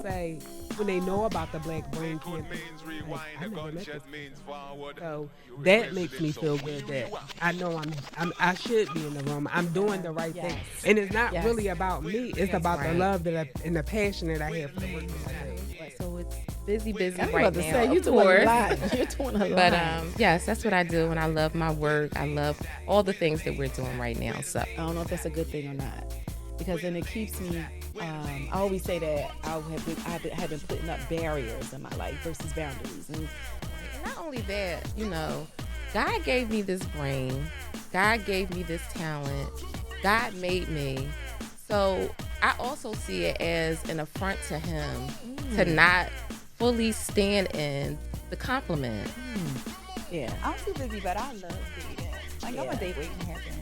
say when they know about the Black Brain Campaign, like, I never met this person. So that makes me feel good that I know I should be in the room. I'm doing the right thing, and it's not really about me. It's about the love and the passion that I have for the work that I do. So it's busy I right was about to now. say, you're doing a lot. You're doing a lot. But yes, that's what I do, and I love my work. I love all the things that we're doing right now. So I don't know if that's a good thing or not, because then it keeps me. I always say that I have been putting up barriers in my life versus boundaries. And not only that, God gave me this brain. God gave me this talent. God made me. So I also see it as an affront to him to not fully stand in the compliment. Yeah. I'm too busy, but I love dating. Like, I'm a date waiting to happen.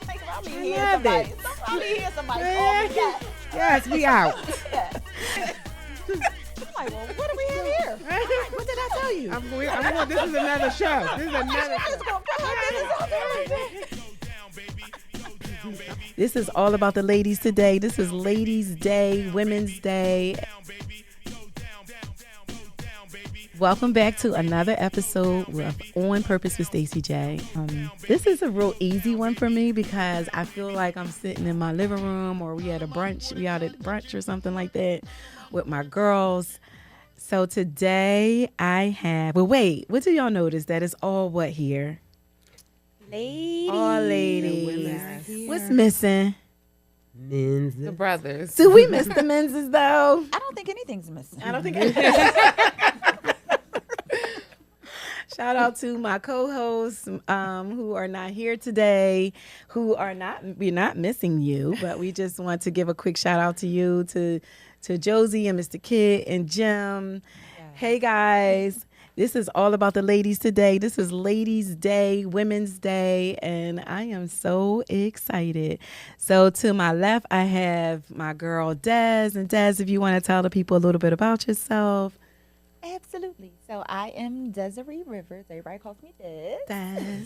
Like, if I'm hear somebody call me that. Yes, we out. Yes. I'm like, well, what do we have here? What did I tell you? I'm going, this is another show. This is another I'm just show. going to put her business out there like that. This is all about the ladies today. This is Ladies' Day, Women's Day. Welcome back to another episode of On Purpose with Stacey J. This is a real easy one for me because I feel like I'm sitting in my living room, or we out at brunch or something like that with my girls. So today I have, well, wait, what do y'all notice? That it's all what here? Ladies. All ladies. What's missing? Men's. The brothers. Do we miss the menses though? I don't think anything's missing. I don't think. Shout out to my co-hosts who are not here today, we're not missing you, but we just want to give a quick shout out to you, to Josie and Mr. Kid and Jim. Yeah. Hey guys, this is all about the ladies today. This is Ladies' Day, Women's Day, and I am so excited. So to my left, I have my girl Des. And Des, if you want to tell the people a little bit about yourself. Absolutely. So I am Desiree Rivers. Everybody calls me Des. Des.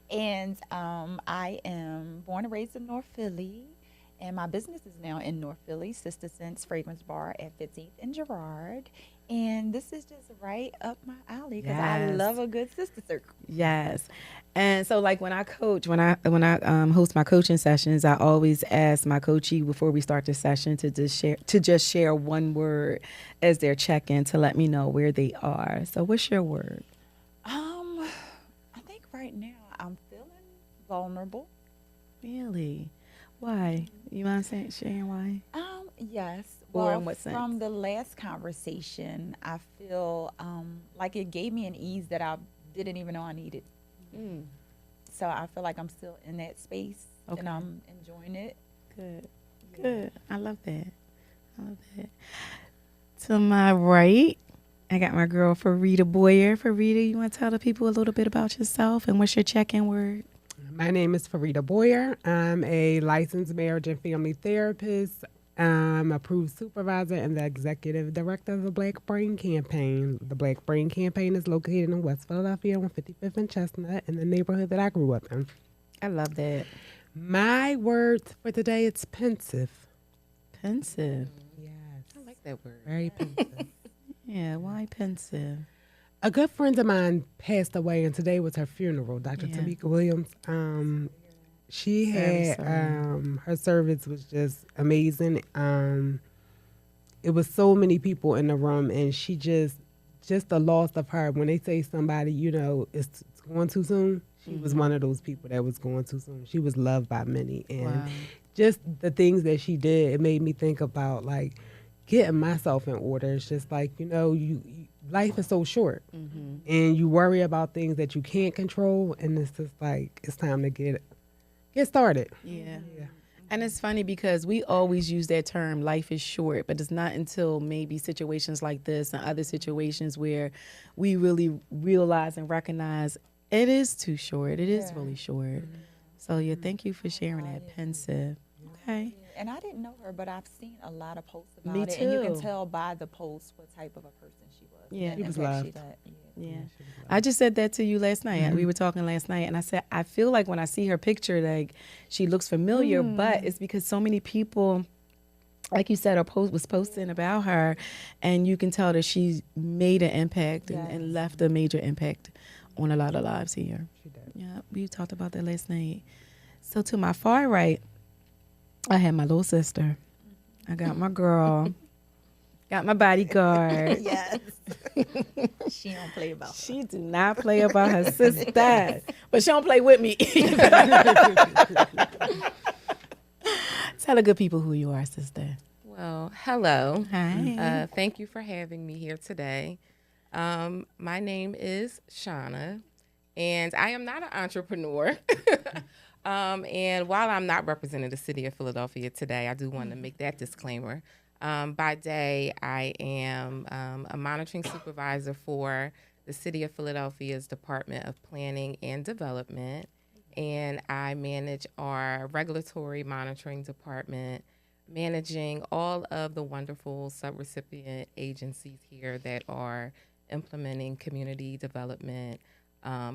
And I am born and raised in North Philly. And my business is now in North Philly, Sister Sense Fragrance Bar at 15th and Girard. And this is just right up my alley because I love a good sister circle. Yes. And so like when I coach, when I host my coaching sessions, I always ask my coachee before we start the session to just share one word as their check-in to let me know where they are. So what's your word? I think right now I'm feeling vulnerable. Really? Why? You mind sharing why? Yes. Or in what sense? From the last conversation, I feel like it gave me an ease that I didn't even know I needed. So I feel like I'm still in that space and I'm enjoying it. Good. Yeah. Good. I love that. To my right, I got my girl Farida Boyer. Farida, you want to tell the people a little bit about yourself and what's your check-in word? My name is Farida Boyer. I'm a licensed marriage and family therapist. I'm approved supervisor and the executive director of the Black Brain Campaign. The Black Brain Campaign is located in West Philadelphia on 55th and Chestnut in the neighborhood that I grew up in. I love that. My word for today is pensive. Pensive? Yes. I like that word. Very pensive. Yeah, why pensive? A good friend of mine passed away, and today was her funeral, Dr. Tamika Williams. She had, her service was just amazing. It was so many people in the room, and she just the loss of her. When they say somebody, it's going too soon, she was one of those people that was going too soon. She was loved by many. And just the things that she did, it made me think about, like, getting myself in order. It's just like, life is so short. And you worry about things that you can't control, and it's just like, it's time to get started. Yeah. And it's funny because we always use that term, life is short, but it's not until maybe situations like this and other situations where we really realize and recognize it is too short. It is really short. So thank you for sharing that. Pensive. Okay. And I didn't know her, but I've seen a lot of posts about Me it. too. And you can tell by the post what type of a person she was. Yeah. She was loved. Yeah. I just said that to you last night. We were talking last night, and I said, I feel like when I see her picture, like, she looks familiar, but it's because so many people like you said, a post was posting about her, and you can tell that she's made an impact and left a major impact on a lot of lives here. She did. Yeah, we talked about that last night. So to my far right, I had my little sister. I got my girl. Got my bodyguard. Yes. She don't play about her. She do not play about her sister, but she don't play with me. Tell the good people who you are, sister. Well, hello. Hi. Thank you for having me here today. My name is Shanna, and I am not an entrepreneur. And while I'm not representing the city of Philadelphia today, I do want to make that disclaimer. By day, I am a monitoring supervisor for the City of Philadelphia's Department of Planning and Development, and I manage our regulatory monitoring department, managing all of the wonderful subrecipient agencies here that are implementing community development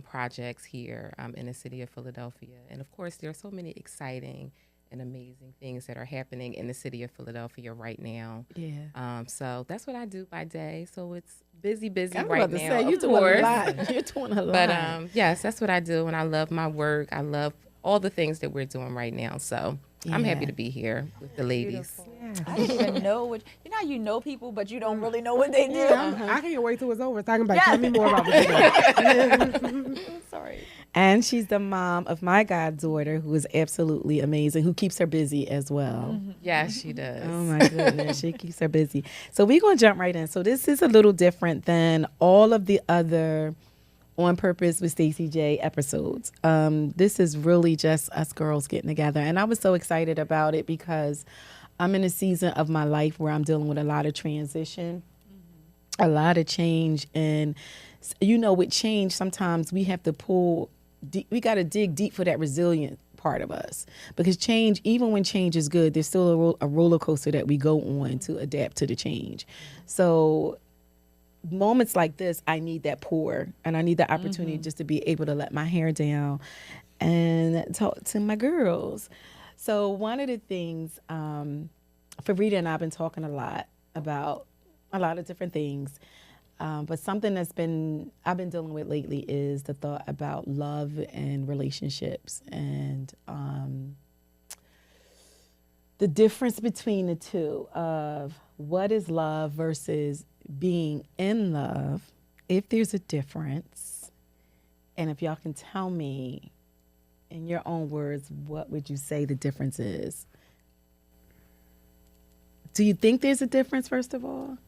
projects here in the City of Philadelphia. And of course, there are so many exciting and amazing things that are happening in the City of Philadelphia right now. Yeah. So that's what I do by day. So it's busy I was right about to now. say, you're of doing course. a lot. You're doing a lot. But yes, that's what I do, and I love my work. I love all the things that we're doing right now. So I'm happy to be here with the ladies. I didn't even know what you know people, but you don't really know what they do. I can't wait till it's over. Talking about tell me more about what you do. Sorry. And she's the mom of my goddaughter, who is absolutely amazing, who keeps her busy as well. Yes, she does. Oh my goodness, she keeps her busy. So we're gonna jump right in. So this is a little different than all of the other On Purpose with Stacey J episodes. This is really just us girls getting together, and I was so excited about it because I'm in a season of my life where I'm dealing with a lot of transition, a lot of change, and with change, sometimes we have to pull. We got to dig deep for that resilient part of us, because change, even when change is good, there's still a roller coaster that we go on to adapt to the change. So moments like this, I need that pour, and I need the opportunity just to be able to let my hair down and talk to my girls. So one of the things, Farida and I have been talking a lot about a lot of different things. But something I've been dealing with lately is the thought about love and relationships, and the difference between the two of what is love versus being in love, if there's a difference, and if y'all can tell me in your own words, what would you say the difference is? Do you think there's a difference, first of all?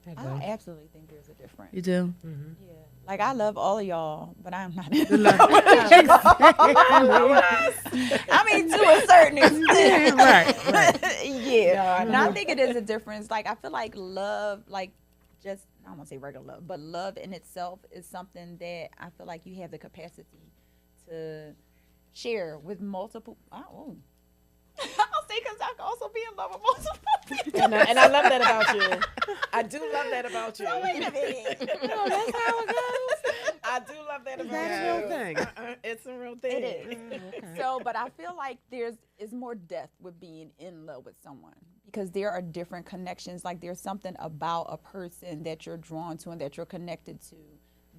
I absolutely think there's a difference. You do? Yeah. Like, I love all of y'all, but I'm not in love. I mean, to a certain extent. Right. Yeah. No, I think it is a difference. Like, I feel like love, like, just, I don't want to say regular love, but love in itself is something that I feel like you have the capacity to share with multiple. I'll say, because I can also be in love with multiple people. And I love that about you. I do love that about you. So wait a minute. No, that's how it goes. I do love that about That's you. a real thing. It's a real thing. It is. Okay. So, but I feel like is more depth with being in love with someone, because there are different connections. Like, there's something about a person that you're drawn to and that you're connected to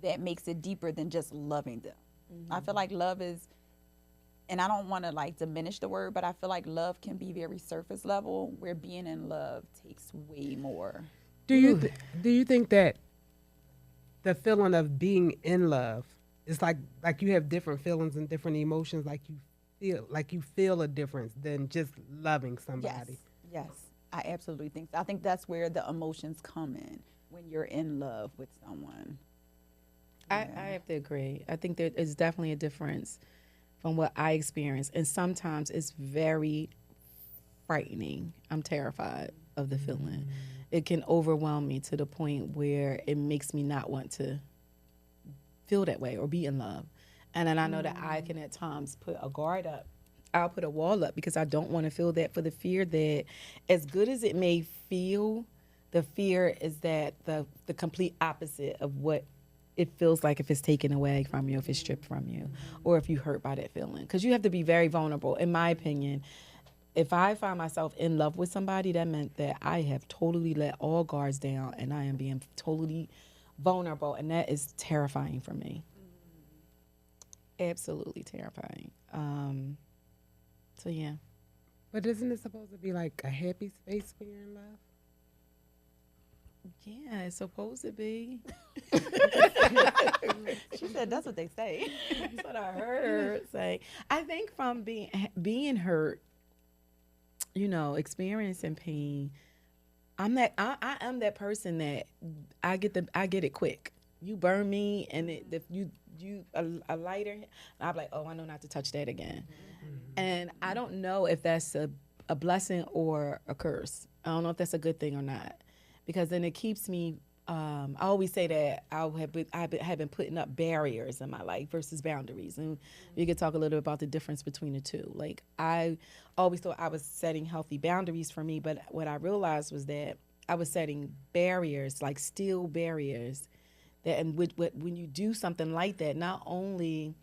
that makes it deeper than just loving them. I feel like love is, and I don't want to like diminish the word, but I feel like love can be very surface level, where being in love takes way more. Do you think that the feeling of being in love is like you have different feelings and different emotions, like you feel a difference than just loving somebody? Yes, I absolutely think so. I think that's where the emotions come in, when you're in love with someone. I have to agree. I think there is definitely a difference from what I experience, and sometimes it's very frightening. I'm terrified of the feeling. It can overwhelm me to the point where it makes me not want to feel that way or be in love. And then I know that I can at times put a guard up. I'll put a wall up because I don't want to feel that, for the fear that, as good as it may feel, the fear is that the complete opposite of what it feels like if it's taken away from you, if it's stripped from you, or if you hurt by that feeling. Because you have to be very vulnerable, in my opinion. if I find myself in love with somebody, that meant that I have totally let all guards down and I am being totally vulnerable, and that is terrifying for me. Absolutely terrifying. So yeah. But isn't it supposed to be like a happy space when you're in love? Yeah, it's supposed to be. She said that's what they say. That's what I heard say. I think from being hurt, experiencing pain, I am that person that I get it quick. You burn me, and if you a lighter, I'm like, oh, I know not to touch that again. And I don't know if that's a blessing or a curse. I don't know if that's a good thing or not, because then it keeps me. I always say that I've been putting up barriers in my life versus boundaries, and you could talk a little bit about the difference between the two. Like, I always thought I was setting healthy boundaries for me, but what I realized was that I was setting barriers, like steel barriers, that and when you do something like that, not only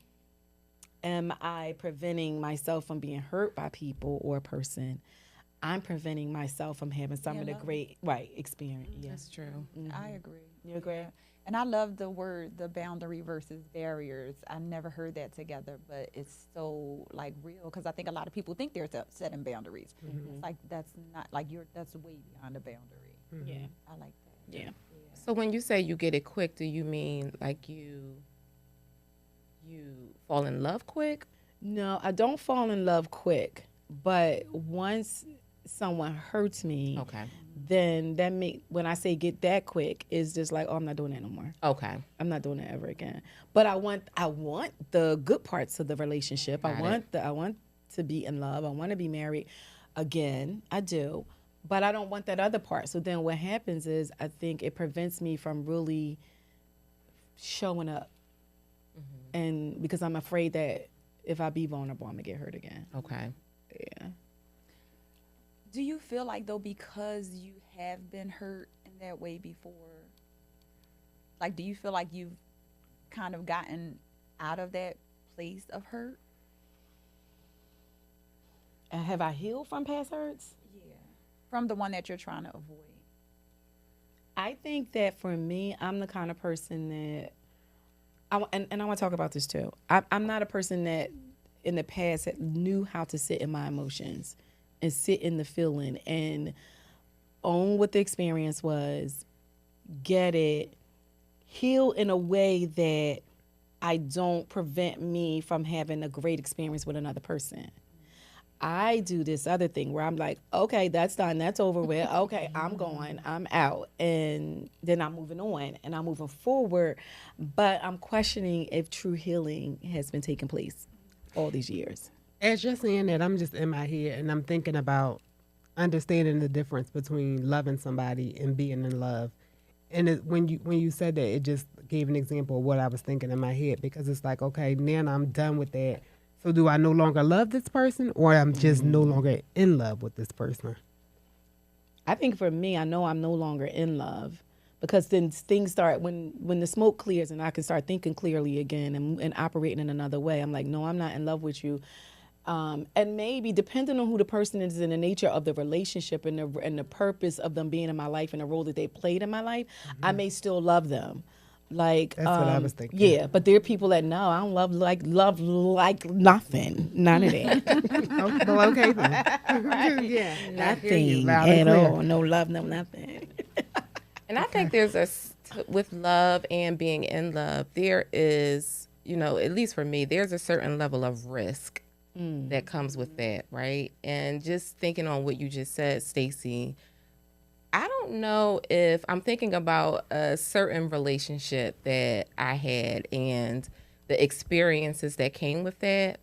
am I preventing myself from being hurt by people or a person, I'm preventing myself from having some of the great experience. Yeah. That's true. I agree. You agree? Yeah. And I love the boundary versus barriers. I never heard that together, but it's so like real, because I think a lot of people think they're setting boundaries. It's like that's not like that's way beyond a boundary. Yeah. I like that. Yeah. So when you say you get it quick, do you mean like you fall in love quick? No, I don't fall in love quick, but once someone hurts me, Okay. then when I say get that quick, is just like, oh, I'm not doing that no more. Okay. I'm not doing it ever again. But I want the good parts of the relationship. I want to be in love. I want to be married again. I do. But I don't want that other part. So then what happens is, I think it prevents me from really showing up. And because I'm afraid that if I be vulnerable, I'm going to get hurt again. Okay. Yeah. Do you feel like, though, because you have been hurt in that way before, like, do you feel like you've kind of gotten out of that place of hurt? And have I healed from past hurts? Yeah. From the one that you're trying to avoid. I think that for me, I'm the kind of person that, I want to talk about this too. I'm not a person that in the past that knew how to sit in my emotions and sit in the feeling and own what the experience was, get it, heal in a way that I don't prevent me from having a great experience with another person. I do this other thing where I'm like, okay, that's done, that's over with. Okay, I'm going, I'm out. And then I'm moving on and I'm moving forward. But I'm questioning if true healing has been taking place all these years. As you're saying that, I'm just in my head and I'm thinking about understanding the difference between loving somebody and being in love. And when you said that, it just gave an example of what I was thinking in my head, because it's like, okay, now I'm done with that. So do I no longer love this person, or I'm just no longer in love with this person? I think for me, I know I'm no longer in love, because then things start, when the smoke clears and I can start thinking clearly again and operating in another way. I'm like, no, I'm not in love with you. And maybe depending on who the person is and the nature of the relationship and the purpose of them being in my life and the role that they played in my life, I may still love them. Like, that's what I was thinking. Yeah, but there are people that no, I don't love like nothing, none of that. Well, okay then. Yeah, nothing at all. No love, no nothing. And I think there's with love and being in love, there is, at least for me, there's a certain level of risk that comes with that, right? And just thinking on what you just said, Stacey, I don't know if I'm thinking about a certain relationship that I had and the experiences that came with that.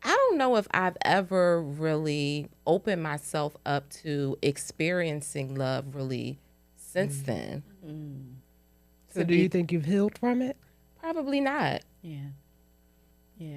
I don't know if I've ever really opened myself up to experiencing love really since then. So do you think you've healed from it? Probably not. Yeah.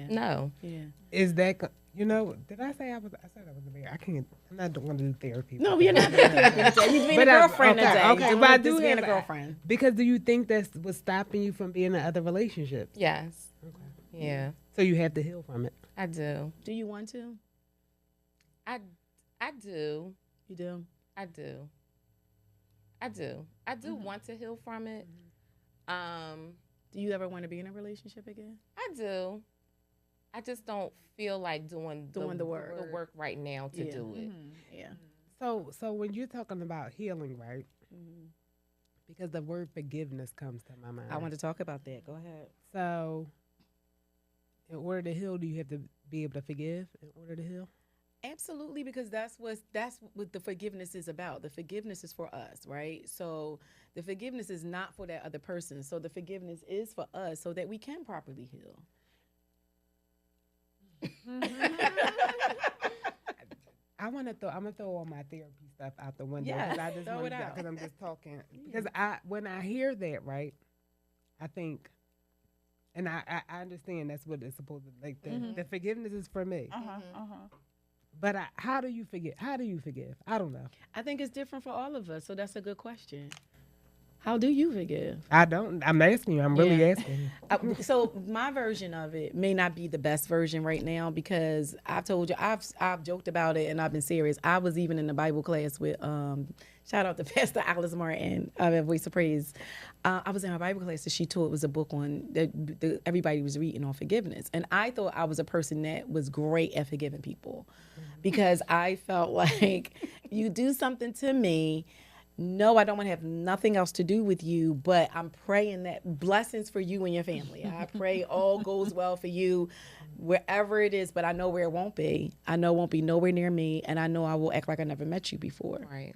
No. Yeah. Is that, did I say I said I was a bear? I can't, I'm not going to do therapy. No, you're not doing therapy today. You're being a girlfriend today. Okay, but I do being a girlfriend. Because do you think that's what's stopping you from being in other relationships? Yes. Okay. Yeah. So you have to heal from it. I do. Do you want to? I do. You do? I do. I do want to heal from it. Do you ever want to be in a relationship again? I do. I just don't feel like doing the work right now to do it. Yeah. So when you're talking about healing, right? Because the word forgiveness comes to my mind. I want to talk about that. Go ahead. So, in order to heal, do you have to be able to forgive in order to heal? Absolutely, because that's what the forgiveness is about. The forgiveness is for us, right? So the forgiveness is not for that other person. So the forgiveness is for us so that we can properly heal. I'm gonna throw all my therapy stuff out the window. Yes, I just throw it out. because I'm just talking. Because when I hear that, right, I think, and I understand that's what it's supposed to like. The forgiveness is for me. But how do you forgive? How do you forgive? I don't know. I think it's different for all of us. So that's a good question. How do you forgive? I don't. I'm asking you. I'm really asking you. So my version of it may not be the best version right now because I've told you, I've joked about it and I've been serious. I was even in the Bible class with, shout out to Pastor Alice Martin of Voice of Praise. I was in her Bible class and she told it was a book on that everybody was reading on forgiveness. And I thought I was a person that was great at forgiving people because I felt like you do something to me. No, I don't want to have nothing else to do with you, but I'm praying that blessings for you and your family. I pray all goes well for you wherever it is, but I know where it won't be. I know it won't be nowhere near me, and I know I will act like I never met you before. Right.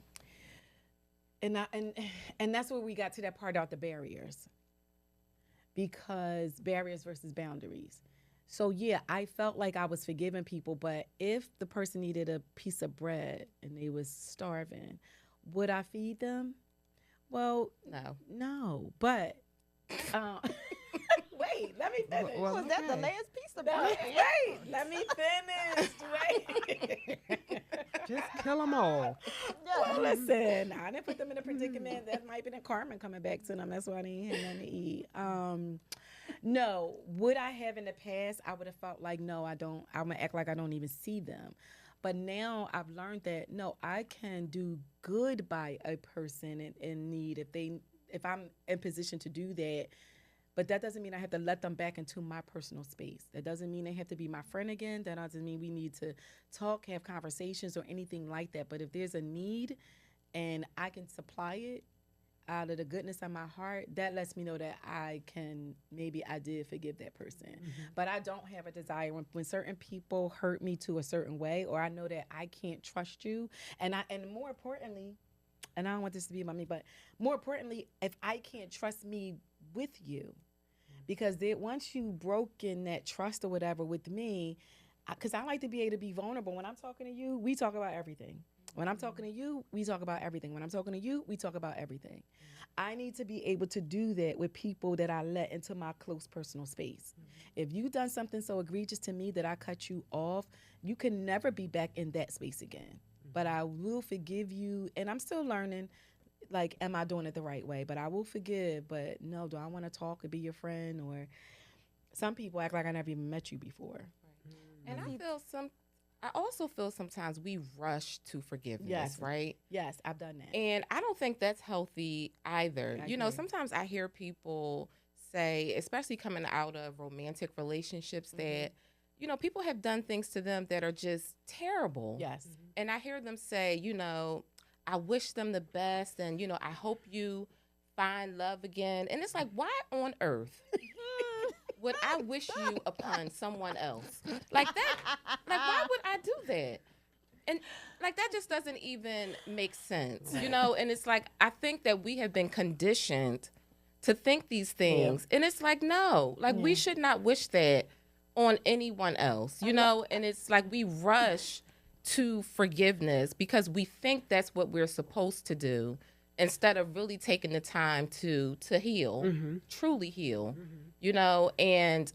And that's where we got to that part about the barriers. Because barriers versus boundaries. So yeah, I felt like I was forgiving people, but if the person needed a piece of bread and they was starving, would I feed them? Well, no. But wait, let me finish. Was that the last piece of bread? Wait, let me finish. Wait. Just kill them all. Well, listen, I didn't put them in a predicament. That might be the karma coming back to them. That's why I didn't have nothing to eat. No. Would I have in the past? I would have felt like, no, I don't. I'm going to act like I don't even see them. But now I've learned that, no, I can do good by a person in need if I'm in position to do that. But that doesn't mean I have to let them back into my personal space. That doesn't mean they have to be my friend again. That doesn't mean we need to talk, have conversations or anything like that. But if there's a need and I can supply it out of the goodness of my heart, that lets me know that I did forgive that person. But I don't have a desire when certain people hurt me to a certain way, or I know that I can't trust you. And more importantly, and I don't want this to be about me, but more importantly, if I can't trust me with you, because once you broken that trust or whatever with me, because I like to be able to be vulnerable. When I'm talking to you, we talk about everything. When I'm talking to you, we talk about everything. When I'm talking to you, we talk about everything. I need to be able to do that with people that I let into my close personal space. If you've done something so egregious to me that I cut you off, you can never be back in that space again. But I will forgive you, and I'm still learning, like, am I doing it the right way? But I will forgive, but no, do I want to talk or be your friend? Or some people act like I never even met you before. And I also feel sometimes we rush to forgiveness, right? Yes, I've done that. And I don't think that's healthy either. Sometimes I hear people say, especially coming out of romantic relationships, that, people have done things to them that are just terrible. Yes. And I hear them say, I wish them the best and, I hope you find love again. And it's like, why on earth would I wish you upon someone else? Like that, why would I do that? And that just doesn't even make sense, And it's like, I think that we have been conditioned to think these things. Yeah. And it's like, no, we should not wish that on anyone else, And it's like we rush to forgiveness because we think that's what we're supposed to do instead of really taking the time to heal, truly heal, And,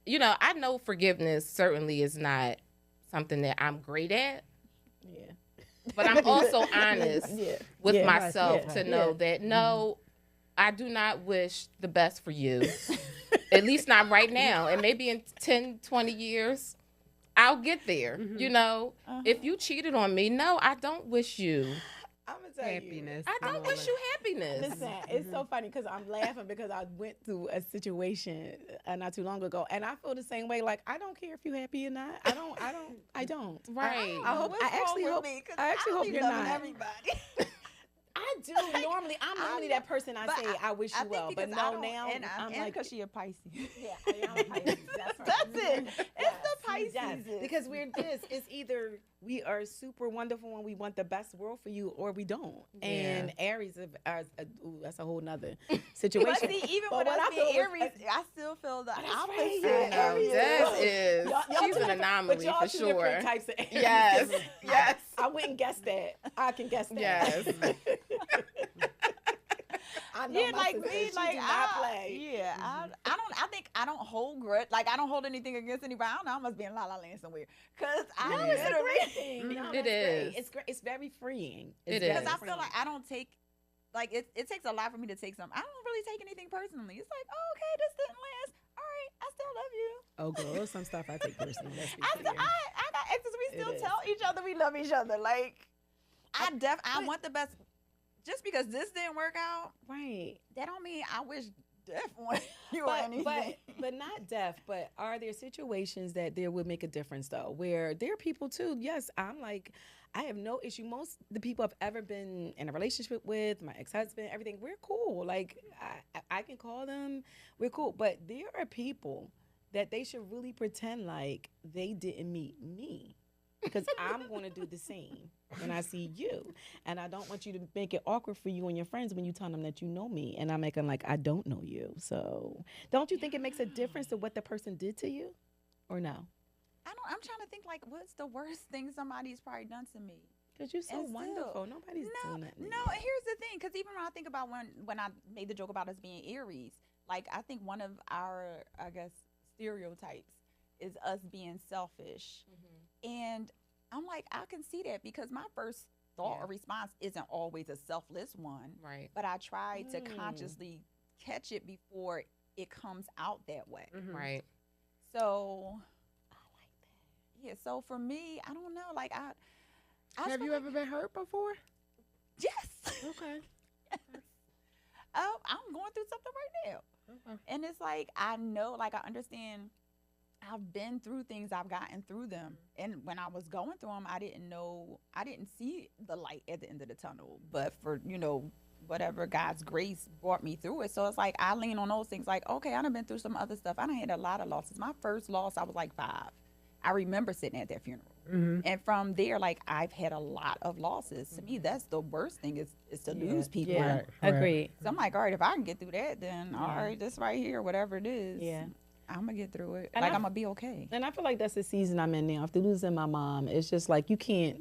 I know forgiveness certainly is not something that I'm great at. Yeah. But I'm also honest with myself to know that, no, I do not wish the best for you, at least not right now. And maybe in 10, 20 years, I'll get there. You know, if you cheated on me, no, I don't wish you I'm gonna tell happiness. I don't wish you happiness. Listen, it's so funny because I'm laughing because I went through a situation not too long ago, and I feel the same way. Like, I don't care if you're happy or not. I don't. Right. I actually hope you're not. Everybody. I do normally. I'm normally that person. I say I wish you well, but no, now I'm like, because she a Pisces. Yeah, I am a Pisces. That's right. That's it. It's the Pisces. Yes, because we're this. It's either we are super wonderful and we want the best world for you, or we don't. Yeah. And Aries are that's a whole nother situation. But see, even But with what us I feel being is- Aries, I still feel the right, opposite. yeah, No, Aries that is- is, Y'all she's two an different- anomaly but y'all for two sure. different types of Aries. Yes, yes, I wouldn't guess that. I can guess that. yes. I know Yeah, my like sister, me, she like do not play. Yeah, I think I don't hold grudge. Like, I don't hold anything against anybody. I don't know. I must be in La La Land somewhere. Cause I No, it's a literally, great thing. No, It that's is. great. It's great. It's very freeing. It It's is. very because I feel freeing. like I don't take. Like, it takes a lot for me to take something. I don't really take anything personally. It's like, oh, okay, this didn't last. All right, I still love you. Oh, girl, some stuff I take personally. Let's be I clear. got exes. We It still is. tell each other we love each other. Like, I want the best. Just because this didn't work out, Right. that don't mean I wish death on you or anything. But not deaf. But are there situations that there would make a difference though, where there are people too? Yes, I'm like, I have no issue. Most the people I've ever been in a relationship with, my ex-husband, everything, we're cool. Like I can call them, we're cool. But there are people that they should really pretend like they didn't meet me. Because I'm going to do the same when I see you. And I don't want you to make it awkward for you and your friends when you tell them that you know me. And I'm acting like I don't know you. So don't you think it makes a difference to what the person did to you? Or no? I'm trying to think, like, what's the worst thing somebody's probably done to me? Because you're so And still- wonderful. Nobody's No, doing that. no. And here's the thing, because even when I think about when I made the joke about us being Aries, like, I think one of our, I guess, stereotypes is us being selfish. And I'm like, I can see that because my first thought or response isn't always a selfless one. Right. But I try to consciously catch it before it comes out that way. Right. So I like that. Yeah. So for me, I don't know. Like I Have you ever been hurt before? yes. Okay. I'm going through something right now. Okay. And it's like, I know, like, I understand I've been through things, I've gotten through them. And when I was going through them, I didn't see the light at the end of the tunnel. But for, whatever God's grace brought me through it. So it's like, I lean on those things like, okay, I done been through some other stuff. I done had a lot of losses. My first loss, I was like 5. I remember sitting at that funeral. And from there, like, I've had a lot of losses. To me, that's the worst thing is to lose people. Yeah. Right. Agreed. So I'm like, all right, if I can get through that, then all right, this right here, whatever it is, Yeah. I'm gonna get through it. And Like, I- I'm gonna be okay. And I feel like that's the season I'm in now. After losing my mom, it's just like you can't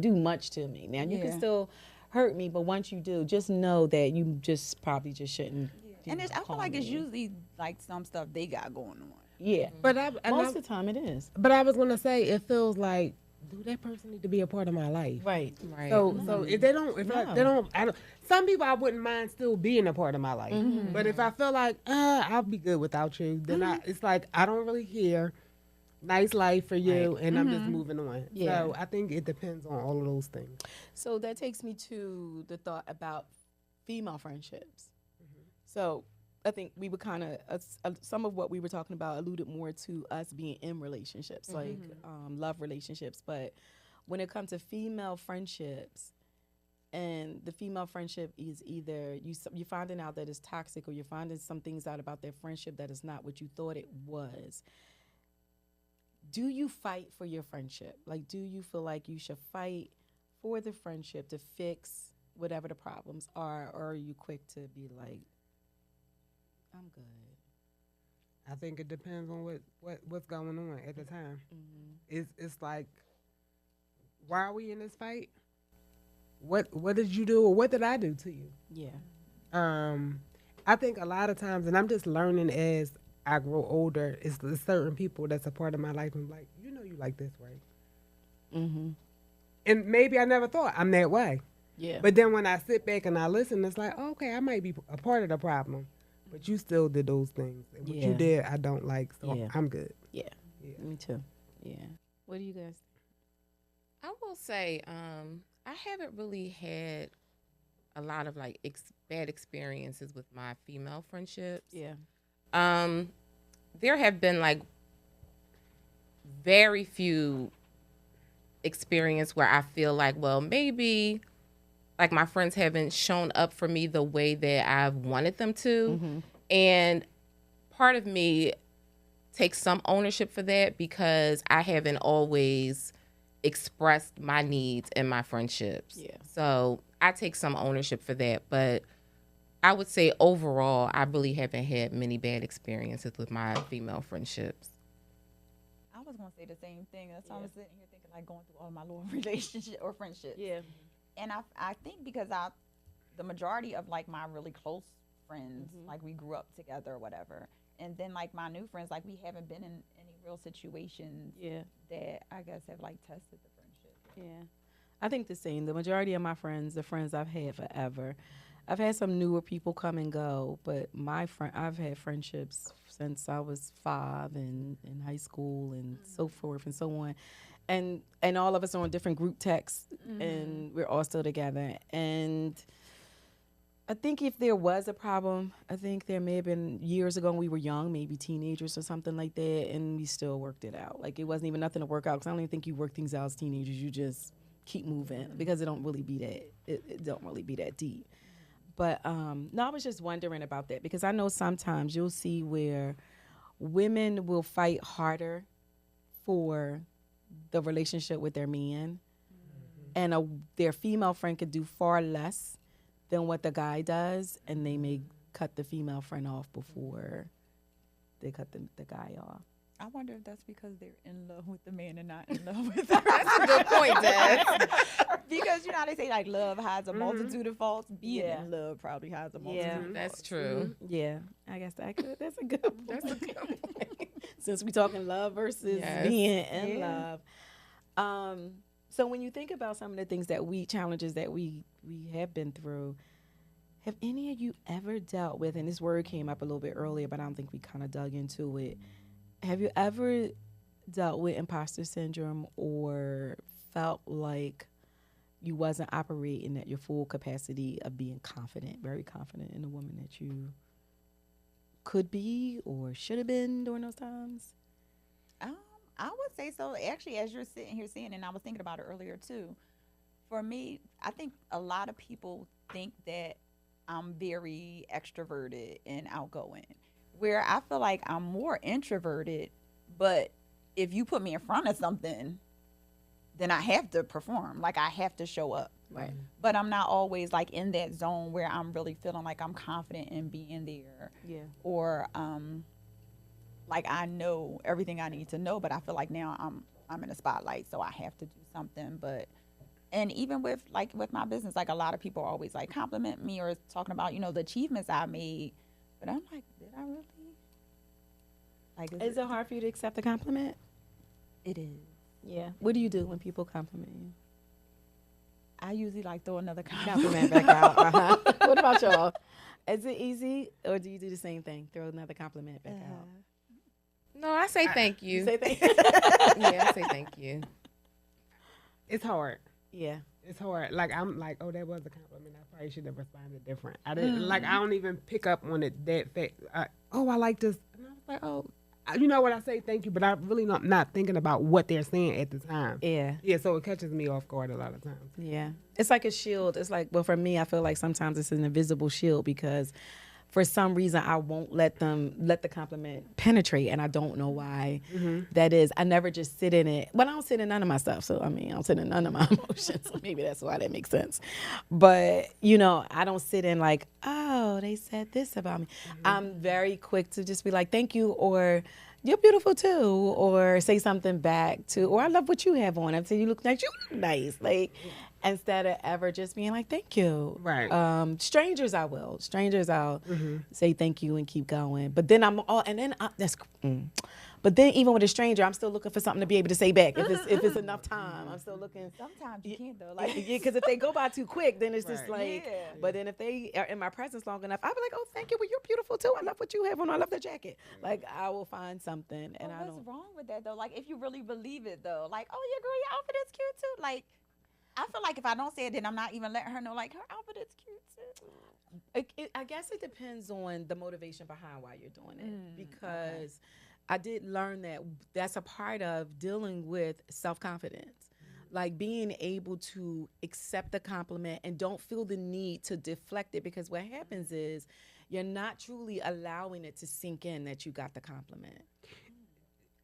do much to me. Now you can Yeah. still hurt me, but once you do, just know that you just probably just shouldn't. And I feel call like it's me. usually like some stuff they got going on. Yeah. But Most of the time it is. but I was gonna say it feels like, do that person need to be a part of my life? Right. Right. So if they don't, No. I don't. Some people I wouldn't mind still being a part of my life, but if I feel like I'll be good without you, then it's like I don't really care. Nice life for you, and I'm just moving on. Yeah. So I think it depends on all of those things. So that takes me to the thought about female friendships. So I think we were kind of some of what we were talking about alluded more to us being in relationships, like love relationships. But when it comes to female friendships, and the female friendship is either you're finding out that it's toxic, or you're finding some things out about their friendship that is not what you thought it was. Do you fight for your friendship? Like, do you feel like you should fight for the friendship to fix whatever the problems are, or are you quick to be like, I'm good? I think it depends on what's going on at the time. It's like, why are we in this fight? What did you do, or what did I do to you? Yeah. I think a lot of times, and I'm just learning as I grow older, it's the certain people that's a part of my life. I'm like, you like this, right? And maybe I never thought I'm that way. Yeah. But then when I sit back and I listen, it's like, okay, I might be a part of the problem, but you still did those things. And what you Yeah. did, I don't like, so Yeah. I'm good. Yeah. Yeah. Me too. Yeah. What do you guys? I will say, I haven't really had a lot of like bad experiences with my female friendships. Yeah. There have been like very few experience where I feel like, well, maybe like my friends haven't shown up for me the way that I've wanted them to. And part of me takes some ownership for that because I haven't always expressed my needs in my friendships. Yeah. So I take some ownership for that. But I would say overall, I really haven't had many bad experiences with my female friendships. I was gonna say the same thing. That's why I was sitting here thinking like going through all my little relationship or friendships. Yeah. And I think because the majority of like my really close friends, like we grew up together or whatever. And then like my new friends, like we haven't been in any real situations that I guess have like tested the friendship. Yeah. I think the same. The majority of my friends, the friends I've had forever. I've had some newer people come and go, but I've had friendships since I was 5 and in high school and so forth and so on. And all of us are on different group texts and we're all still together. And I think if there was a problem, I think there may have been years ago when we were young, maybe teenagers or something like that, and we still worked it out. Like it wasn't even nothing to work out because I don't even think you work things out as teenagers. You just keep moving because it don't really be that. It don't really be that deep. But no, I was just wondering about that because I know sometimes you'll see where women will fight harder for the relationship with their man, and their female friend could do far less than what the guy does, and they may cut the female friend off before they cut the guy off. I wonder if that's because they're in love with the man and not in love with her. That's a good point, Dad. Because you know how they say like love hides a multitude of faults. Being in love probably hides a multitude of faults. That's true. Yeah, I guess that's a good point. That's a good point. Since we're talking love versus being in love. So when you think about some of the things challenges that we have been through, have any of you ever dealt with, and this word came up a little bit earlier, but I don't think we kind of dug into it. Have you ever dealt with imposter syndrome or felt like you wasn't operating at your full capacity of being confident, very confident in the woman that you could be or should have been during those times? I would say so. Actually, as you're sitting here saying, and I was thinking about it earlier too, for me, I think a lot of people think that I'm very extroverted and outgoing, where I feel like I'm more introverted, but if you put me in front of something, then I have to perform. Like I have to show up. Right. But I'm not always like in that zone where I'm really feeling like I'm confident in being there. Yeah. Or like I know everything I need to know, but I feel like now I'm in a spotlight, so I have to do something. But and even with my business, like a lot of people always like compliment me or talking about, you know, the achievements I made. But I'm like, did I really? Like, Is it hard for you to accept a compliment? It is. Yeah. What do you do when people compliment you? I usually like throw another Compliment back out. What about y'all? Is it easy, or do you do the same thing? Throw another compliment back out. No, I say thank you. Say thank you. Yeah, I say thank you. It's hard. Yeah. It's hard. Like I'm like, oh, that was a compliment. I probably should have responded different. I didn't like. I don't even pick up on it that fact. Oh, I like this. And I was like, oh, you know what? I say thank you, but I'm really not thinking about what they're saying at the time. Yeah. Yeah. So it catches me off guard a lot of times. Yeah. It's like a shield. It's like, well, for me, I feel like sometimes it's an invisible shield because for some reason I won't let the compliment penetrate, and I don't know why that is. I never just sit in it. Well, I don't sit in none of my stuff, so I mean, I don't sit in none of my emotions, so maybe that's why that makes sense. But, you know, I don't sit in like, oh, they said this about me. I'm very quick to just be like, thank you, or you're beautiful too, or say something back to, or I love what you have on. I say, you look nice, you look nice. Like, instead of ever just being like, thank you. Right. Strangers, I'll say thank you and keep going. But then But then even with a stranger, I'm still looking for something to be able to say back. If it's enough time, I'm still looking. Sometimes you can't though. Like because if they go by too quick, then it's just Right. like. Yeah. But then if they are in my presence long enough, I'll be like, oh, thank you. Well, you're beautiful too. I love what you have on. I love the jacket. Like I will find something, and I what's don't. wrong with that though? Like if you really believe it though, like oh yeah, girl, your outfit is cute too. Like I feel like if I don't say it, then I'm not even letting her know like her outfit is cute too. I guess it depends on the motivation behind why you're doing it, because I did learn that that's a part of dealing with self-confidence. Like being able to accept the compliment and don't feel the need to deflect it, because what happens is you're not truly allowing it to sink in that you got the compliment.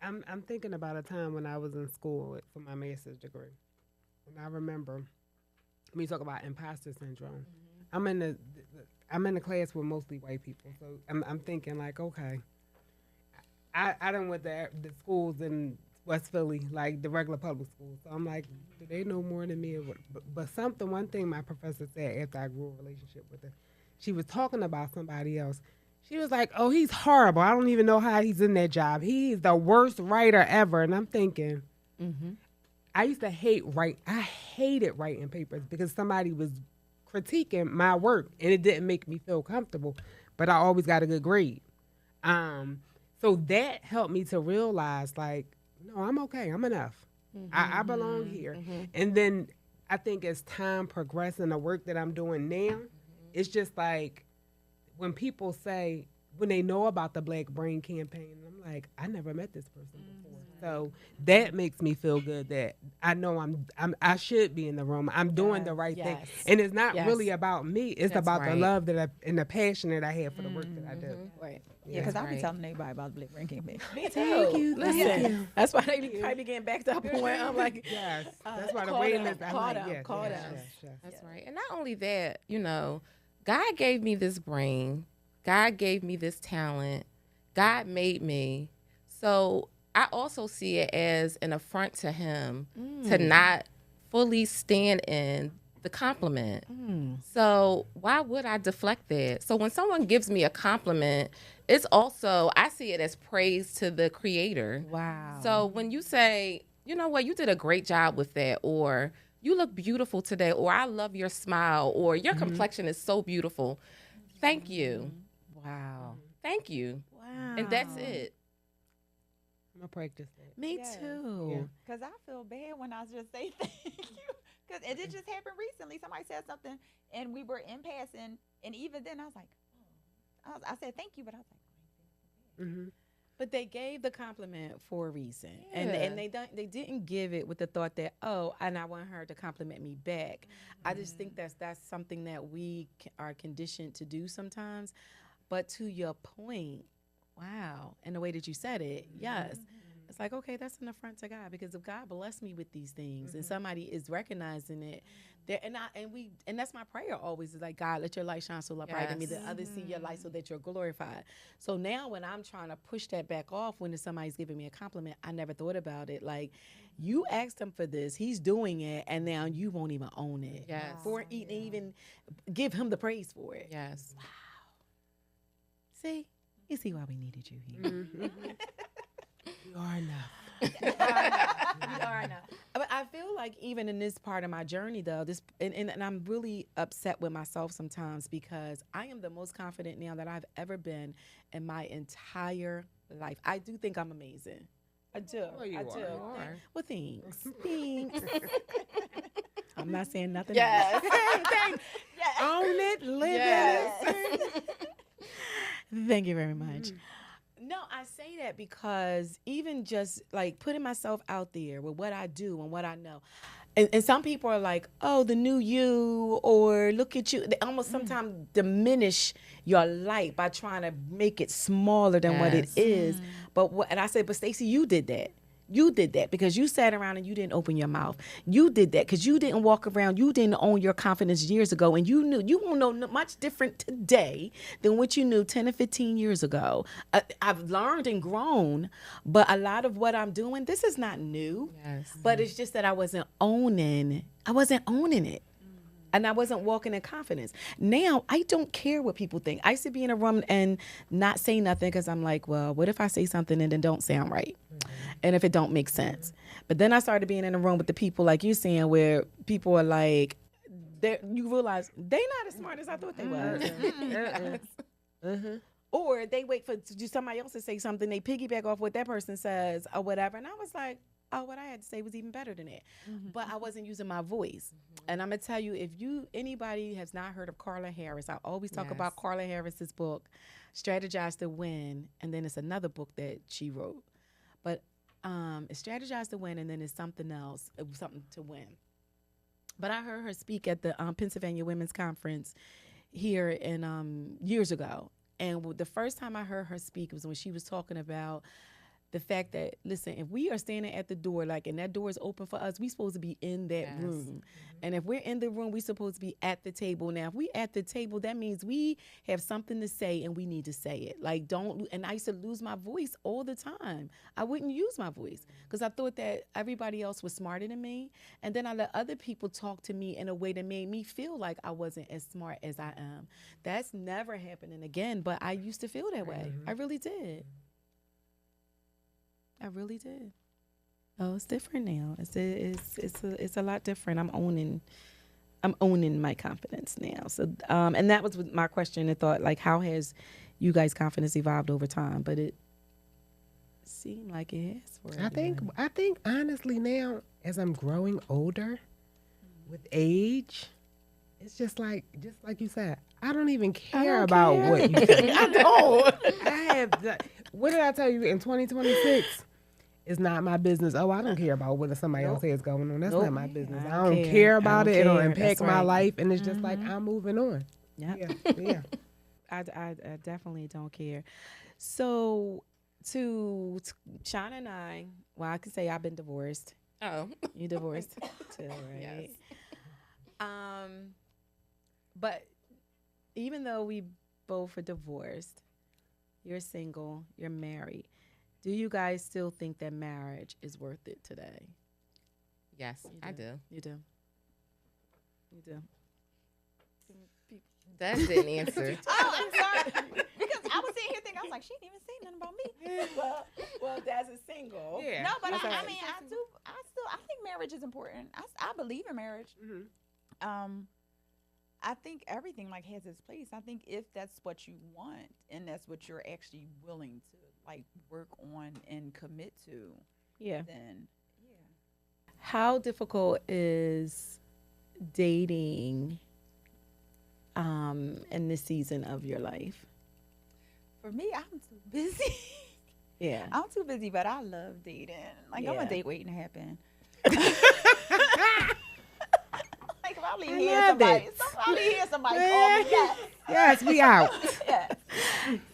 I'm thinking about a time when I was in school for my master's degree, and I remember when you talk about imposter syndrome. I'm in the class with mostly white people, so I'm thinking like, okay, I done went to the schools in West Philly, like the regular public schools. So I'm like, do they know more than me? But one thing my professor said after I grew a relationship with her, she was talking about somebody else. She was like, oh, he's horrible. I don't even know how he's in that job. He's the worst writer ever. And I'm thinking, I used to I hated writing papers because somebody was critiquing my work and it didn't make me feel comfortable, but I always got a good grade. So that helped me to realize like, no, I'm okay. I'm enough. I belong here. And then I think as time progressed in the work that I'm doing now, it's just like when people say, when they know about the Black Brain campaign, I'm like, I never met this person before. So that makes me feel good that I know I should be in the room. I'm doing the right thing. And it's not really about me. It's about the love and the passion that I have for the work that I do. Right. Yeah, because I'll be telling everybody about the Black Brain campaign. Me too. Thank you. Listen, that's why they probably be getting backed up on. I'm like, Yes. That's why the call waiting them, list. I'm call like, them, yes, call yes, them. yes. That's right. And not only that, God gave me this brain. God gave me this talent. God made me. So I also see it as an affront to him to not fully stand in the compliment. So why would I deflect that? So when someone gives me a compliment, it's also, I see it as praise to the creator. wow. So when you say, you know what, you did a great job with that, or you look beautiful today, or I love your smile, or your complexion is so beautiful. Thank you. Wow. Thank you. Wow. And that's it. I'm going to practice that. Me Yes. too. Yeah. Because I feel bad when I just say thank you. Because it just happened recently. Somebody said something and we were in passing. And even then I was like, oh. I said thank you, but I was like, Mm-hmm. But they gave the compliment for a reason, Yeah. and they didn't give it with the thought that and I want her to compliment me back. I just think that's something that we are conditioned to do sometimes. But to your point, wow, and the way that you said it, yes. It's like, okay, that's an affront to God, because if God bless me with these things and somebody is recognizing it, and that's my prayer always, is like, God, let your light shine so bright in me that others see your light so that you're glorified. So now when I'm trying to push that back off when somebody's giving me a compliment, I never thought about it. Like, you asked him for this, he's doing it, and now you won't even own it. Yes. For even give him the praise for it. Yes. See? You see why we needed you here. You are enough. You are enough. But I feel like even in this part of my journey, though, and I'm really upset with myself sometimes, because I am the most confident now that I've ever been in my entire life. I do think I'm amazing. I do. Oh, you I are. do. You are. Well, thanks. Thanks. I'm not saying nothing Yes. else. Own it, live it. Thank you very much. No, I say that because even just like putting myself out there with what I do and what I know. And some people are like, oh, the new you, or look at you. They almost sometimes diminish your light by trying to make it smaller than what it is. And I said, but Stacey, you did that. You did that because you sat around and you didn't open your mouth. You did that because you didn't walk around. You didn't own your confidence years ago. And you won't know much different today than what you knew 10 or 15 years ago. I've learned and grown, but a lot of what I'm doing, this is not new. Yes. But it's just that I wasn't owning it. And I wasn't walking in confidence. Now, I don't care what people think. I used to be in a room and not say nothing because I'm like, well, what if I say something and it don't sound right? And if it don't make sense? But then I started being in a room with the people like you saying where people are like, you realize they not as smart as I thought they was. Or they wait for somebody else to say something. They piggyback off what that person says or whatever. And I was like, oh, what I had to say was even better than that. But I wasn't using my voice. And I'm going to tell you, if anybody has not heard of Carla Harris, I always talk about Carla Harris's book, Strategize to Win. And then it's another book that she wrote. But it's Strategize to Win, and then it's something else, something to win. But I heard her speak at the Pennsylvania Women's Conference here in years ago. And the first time I heard her speak was when she was talking about the fact that, listen, if we are standing at the door, and that door is open for us, we supposed to be in that room. And if we're in the room, we supposed to be at the table. Now, if we at the table, that means we have something to say and we need to say it. And I used to lose my voice all the time. I wouldn't use my voice because I thought that everybody else was smarter than me. And then I let other people talk to me in a way that made me feel like I wasn't as smart as I am. That's never happening again, but I used to feel that way. I really did. I really did. Oh, it's different now. It's a lot different. I'm owning my confidence now. So, and that was my question. I thought, how has you guys' confidence evolved over time? But it seemed like it has for everyone. I think honestly now, as I'm growing older, with age, it's just like you said. I don't even care about what you think. I don't. What did I tell you in 2026? It's not my business. Oh, I don't care about what somebody else has going on. That's not my business. I don't care about it. It don't impact my life. And it's just like, I'm moving on. Yeah. I definitely don't care. So to Shanna and I can say I've been divorced. Oh. You divorced too, right? Yes. But even though we both are divorced, you're single, you're married, do you guys still think that marriage is worth it today? Yes, I do. You do. That didn't answer. Oh, I'm sorry. Because I was sitting here thinking, I was like, she didn't even say nothing about me. Well, that's a single. Yeah. No, but I mean, I think marriage is important. I believe in marriage. I think everything has its place. I think if that's what you want and that's what you're actually willing to work on and commit to, then How difficult is dating in this season of your life? For me, I'm too busy. Yeah. I'm too busy, but I love dating. I'm a date waiting to happen. If I leave here, somebody call me. Yes, we out. Yes.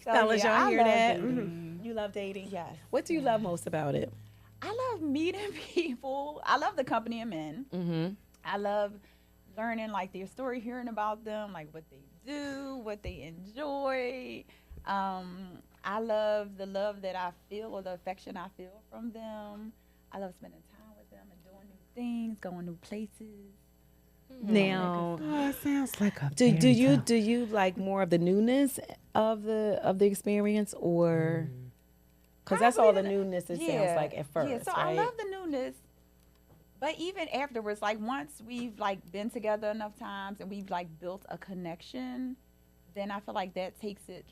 So, Fellas, y'all hear that? You love dating? Yes. What do you love most about it? I love meeting people. I love the company I'm in. I love learning their story, hearing about them, what they do, what they enjoy. I love the love that I feel or the affection I feel from them. I love spending time with them and doing new things, going new places. Now, it sounds like a do you like more of the newness of the experience, or because that's all the newness sounds like at first? Yeah, so right? I love the newness, but even afterwards, once we've been together enough times and we've built a connection, then I feel that takes the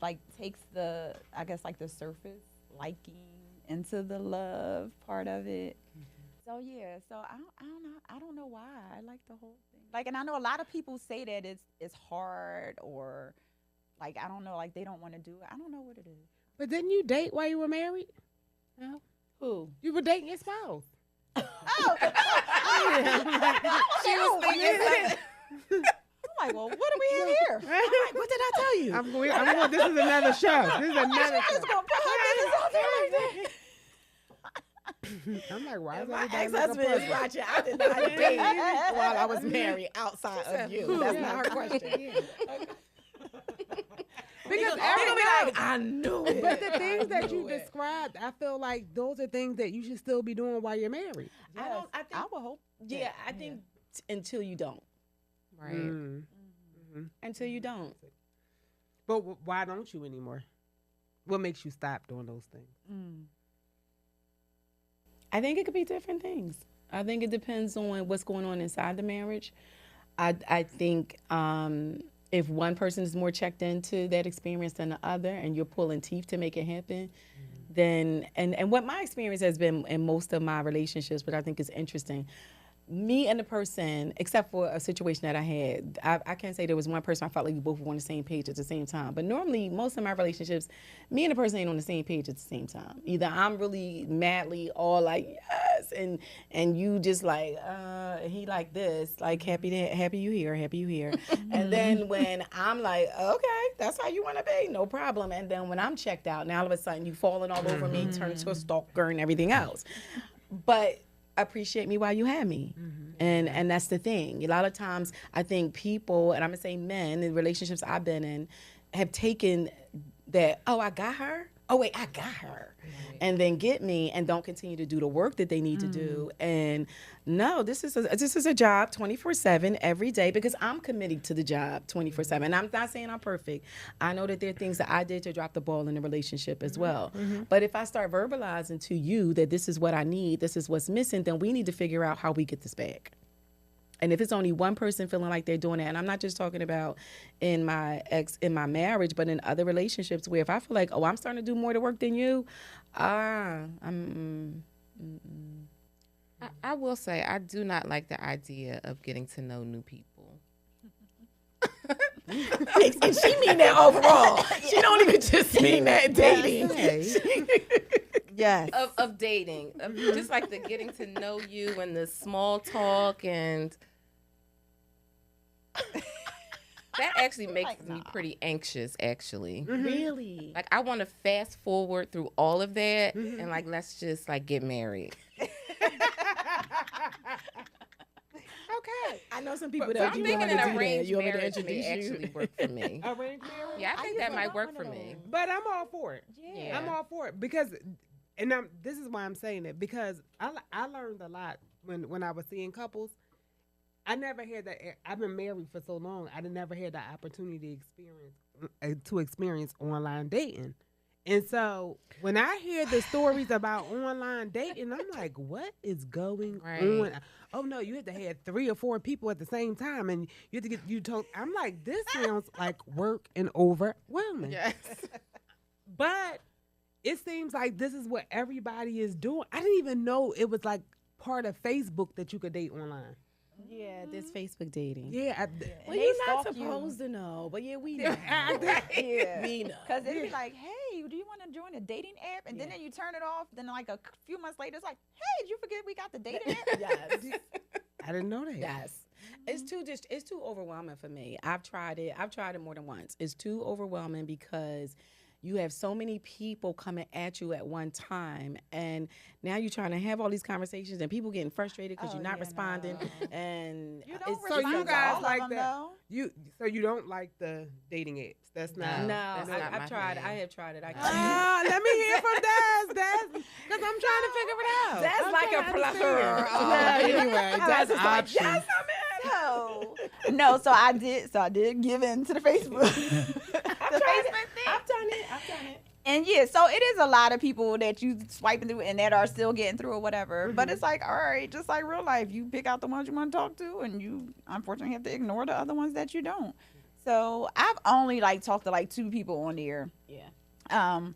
the surface liking into the love part of it. So I don't know why I like the whole thing. And I know a lot of people say that it's hard or I don't know, they don't want to do it. I don't know what it is. But didn't you date while you were married? No. Who? You were dating your spouse. Oh. She was thinking something. I'm well, what do we have here? What did I tell you? I'm going. This is another show. This is another show. Just gonna put her business out there like that. I'm like, why is My everybody ex-husband is watching. I did not date while I was married outside of you. That's not her question. Because I knew it. But the things that you described, I feel like those are things that you should still be doing while you're married. I would hope. Yeah, I think until you don't. Right. Until you don't. But why don't you anymore? What makes you stop doing those things? I think it could be different things. I think it depends on what's going on inside the marriage. I think if one person is more checked into that experience than the other, and you're pulling teeth to make it happen, then and what my experience has been in most of my relationships, but I think is interesting. Me and the person, except for a situation that I had, I can't say there was one person I felt like we both were on the same page at the same time. But normally, most of my relationships, me and the person ain't on the same page at the same time. Either I'm really madly all like yes, and you just like he like this, like happy you here, and then when I'm like okay, that's how you want to be, no problem. And then when I'm checked out, now all of a sudden you falling all over me, turn into a stalker and everything else. But appreciate me while you have me. And that's the thing. A lot of times I think people, and I'm gonna say men in relationships I've been in, have taken that, oh, I got her. Oh wait, I got her. And then get me and don't continue to do the work that they need to do. And no, this is a job 24/7 every day because I'm committed to the job 24/7. And I'm not saying I'm perfect. I know that there are things that I did to drop the ball in the relationship as well. But if I start verbalizing to you that this is what I need, this is what's missing, then we need to figure out how we get this back. And if it's only one person feeling like they're doing it, and I'm not just talking about in my marriage, but in other relationships where if I feel like, oh, I'm starting to do more of the work than you, I will say I do not like the idea of getting to know new people. and she mean that overall. She don't even just mean that dating. Yes. Of dating, of just like the getting to know you and the small talk, and that actually makes me pretty anxious, actually. Really? Like, I want to fast forward through all of that and, like, let's just, like, get married. Okay. I know some people So that I'm you thinking want an to do that. arranged You want me to marriage may introduce you? actually work for me. Arranged marriage? Yeah, I think that might work for me. But I'm all for it. Yeah. I'm all for it because, and this is why I'm saying it, because I learned a lot when I was seeing couples. I never had that. I've been married for so long. I never had the opportunity to experience online dating. And so when I hear the stories about online dating, I'm like, what is going on? Oh no, you have to have 3 or 4 people at the same time, and you have to get I'm like, this sounds like work and overwhelming. Yes. But it seems like this is what everybody is doing. I didn't even know it was like part of Facebook that you could date online. Yeah, this Facebook dating. Yeah. Well, you're not supposed to know, but yeah, we know. Yeah. We know. Because it'd be like, hey, do you want to join a dating app? And then you turn it off. Then like a few months later, it's like, hey, did you forget we got the dating app? Yes. I didn't know that. Yes. It's too overwhelming for me. I've tried it more than once. It's too overwhelming because you have so many people coming at you at one time, and now you're trying to have all these conversations, and people getting frustrated because you're not responding. No. And you don't so you guys like them, that? Though. So you don't like the dating apps? That's not. No, I've tried it. I have tried it. Let me hear from Daz, because I'm trying to figure it out. That's like a plethora. Anyway, that's like, options. yes, I'm in. So I did give in to the Facebook. The Facebook thing. I've done it. And yeah, so it is a lot of people that you swiping through and that are still getting through or whatever. But it's like, all right, just like real life, you pick out the ones you want to talk to, and you unfortunately have to ignore the other ones that you don't. So I've only like talked to like 2 people on there. Yeah. And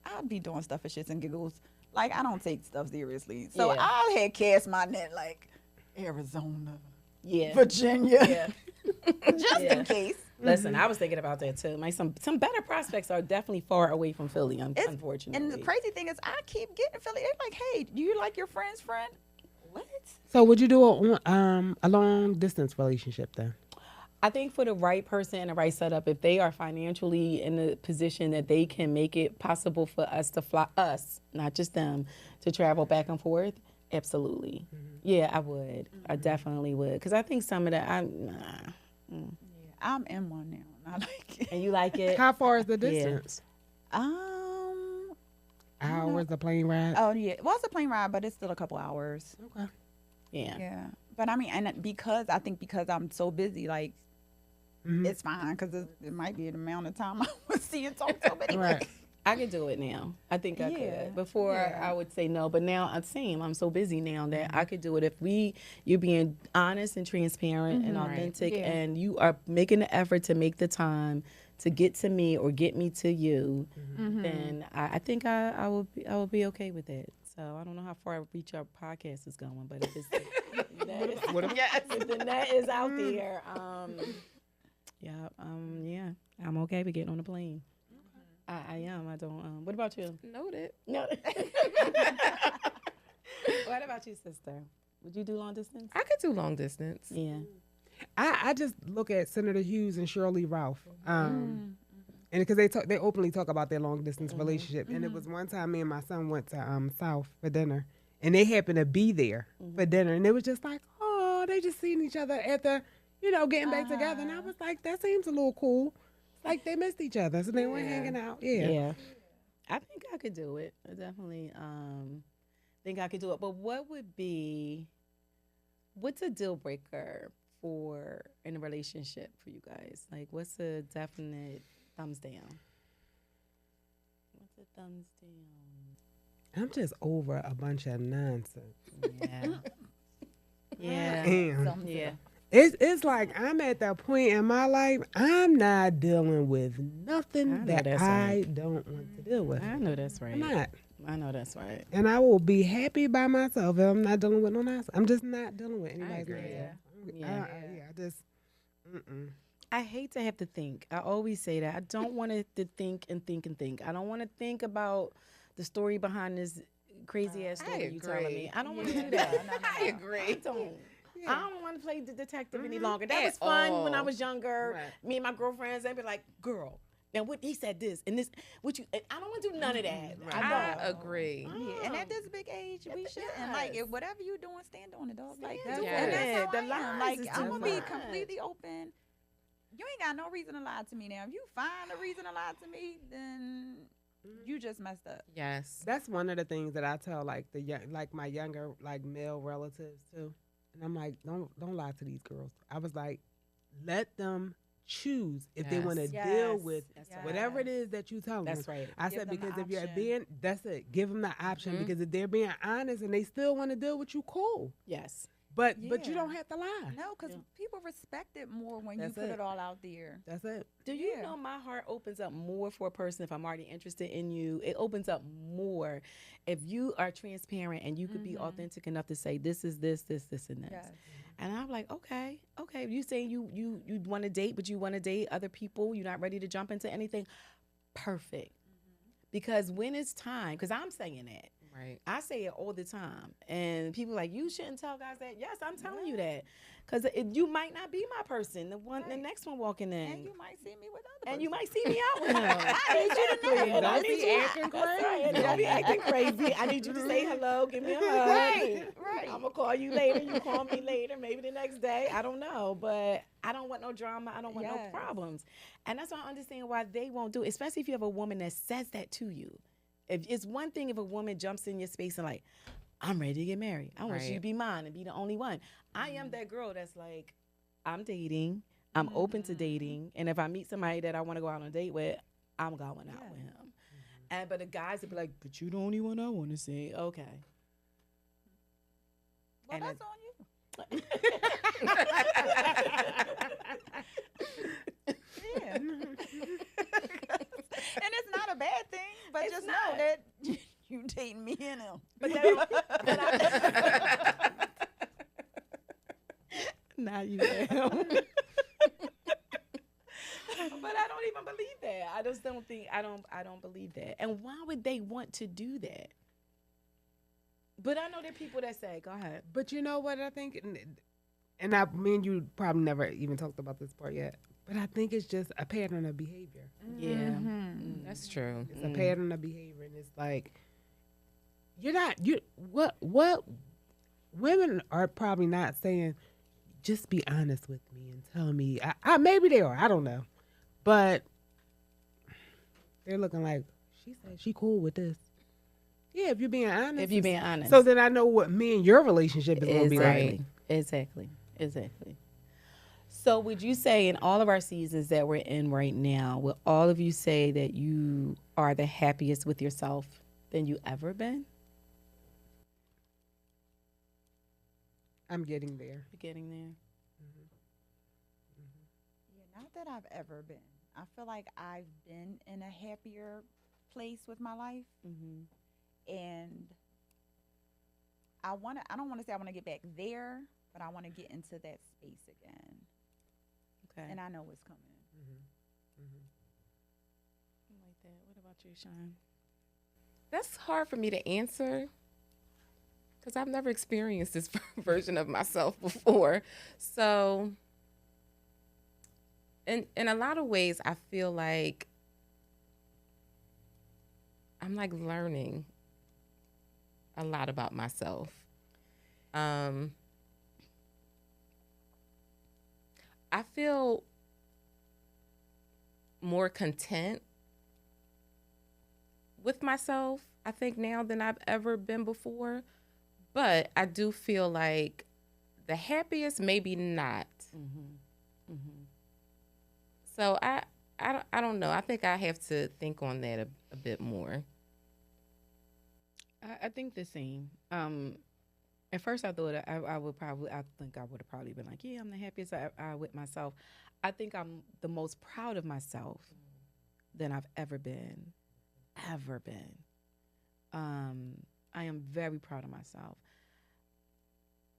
I'll be doing stuff for shits and giggles. Like I don't take stuff seriously. So Yeah. I had cast my net like Arizona, Yeah. Virginia, Yeah. just in case. Listen, I was thinking about that too. Like some better prospects are definitely far away from Philly, unfortunately. And the crazy thing is, I keep getting Philly. They're like, "Hey, do you like your friend's friend?" What? So would you do a long distance relationship then? I think for the right person and the right setup, if they are financially in a position that they can make it possible for us to fly, not just them, to travel back and forth, absolutely. Yeah, I would. I definitely would. Because I think some of that, I'm in one now, and I like it. And you like it? How far is the distance? Yeah. Hours, a plane ride? Oh yeah, well it's a plane ride, but it's still a couple hours. Okay. Yeah. Yeah, But I mean, and because I'm so busy, like it's fine because it might be the amount of time I was seeing so many. Right. I could do it now. I think I could. Before I would say no, but now I'm so busy now that I could do it. If you're being honest and transparent and authentic, and you are making the effort to make the time to get to me or get me to you, then I think I will be okay with it. So I don't know how far reach our podcast is going, but if it's if the net is out there, I'm okay with getting on the plane. I am. I don't. What about you? Noted. No. What about you, sister? Would you do long distance? I could do long distance. Yeah. I just look at Senator Hughes and Shirley Ralph, and because they openly talk about their long distance relationship, and it was one time me and my son went to South for dinner, and they happened to be there for dinner, and it was just like, oh, they just seen each other at the, getting back together, and I was like, that seems a little cool. Like they missed each other, so they weren't hanging out. Yeah. I think I could do it. I definitely think I could do it. But what's a deal breaker in a relationship for you guys? Like, what's a definite thumbs down? What's a thumbs down? I'm just over a bunch of nonsense. Yeah. It's like I'm at that point in my life, I'm not dealing with nothing that I don't want to deal with. I know that's right. I'm not. I know that's right. And I will be happy by myself if I'm not dealing with no nonsense. I'm just not dealing with anybody's nonsense. I hate to have to think. I always say that. I don't want to think and think and think. I don't want to think about the story behind this crazy ass story you telling me. I don't want to do that. I agree. I don't want to play the detective any longer. That was fun when I was younger. Right. Me and my girlfriends, they'd be like, girl, now what he said this and this, what you, I don't want to do none of that. Right. I agree. And at this big age, we shouldn't. Like, if whatever you're doing, stand on it, dog. Like, and that's how I am. Like, I'm going to be completely open. You ain't got no reason to lie to me now. If you find a reason to lie to me, then you just messed up. Yes. That's one of the things that I tell, like, my younger, like, male relatives, too. And I'm like, don't lie to these girls. I was like, let them choose if they want to deal with whatever it is that you tell them. That's right. I said, because if you're that's it. Give them the option, because if they're being honest and they still want to deal with you, cool. Yes. But you don't have to lie. No, because people respect it more when you put it all out there. That's it. Do you know my heart opens up more for a person if I'm already interested in you? It opens up more if you are transparent and you could be authentic enough to say, this is this, and this. Yes. And I'm like, okay. You saying you want to date, but you want to date other people. You're not ready to jump into anything. Perfect. Because when it's time, because I'm saying that. Right. I say it all the time. And people are like, you shouldn't tell guys that. Yes, I'm telling you that. Because you might not be my person, the next one walking in. And you might see me with other And you might see me out with him. I need you to know. Don't be acting crazy. Don't be acting crazy. I need you to say hello, give me a hug. Right. I'm going to call you later. You call me later, maybe the next day. I don't know. But I don't want no drama. I don't want no problems. And that's why I understand why they won't do it, especially if you have a woman that says that to you. If it's one thing if a woman jumps in your space and like, I'm ready to get married. I want you to be mine and be the only one. I am that girl that's like, I'm dating. I'm open to dating. And if I meet somebody that I want to go out on a date with, I'm going out with him. And but the guys would be like, but you the only one I want to see. Okay. Well, and that's on you. Yeah. And it's not a bad thing, but it's just know that you dating me and him. But now you am. But I don't even believe that. I just don't think I don't believe that. And why would they want to do that? But I know there are people that say, go ahead. But you know what I think, and me and you probably never even talked about this part yet. But I think it's just a pattern of behavior. Yeah, that's true. It's a pattern of behavior, and it's like what women are probably not saying. Just be honest with me and tell me. I maybe they are. I don't know, but they're looking like she said she cool with this. Yeah, if you're being honest. If you're being honest. So then I know what me and your relationship is going to be like. Exactly. So would you say in all of our seasons that we're in right now, will all of you say that you are the happiest with yourself than you ever been? I'm getting there. You're getting there. Yeah, not that I've ever been. I feel like I've been in a happier place with my life, and I don't want to say I want to get back there, but I want to get into that space again. Okay. And I know it's coming. I like that. What about you, Sean? That's hard for me to answer because I've never experienced this version of myself before. So, in a lot of ways, I feel like I'm like learning a lot about myself. I feel more content with myself, I think, now than I've ever been before. But I do feel like the happiest, maybe not. So I don't know. I think I have to think on that a bit more. I think the same. At first, I thought I would probably. I think I would have probably been like, "Yeah, I'm the happiest I with myself." I think I'm the most proud of myself than I've ever been. I am very proud of myself.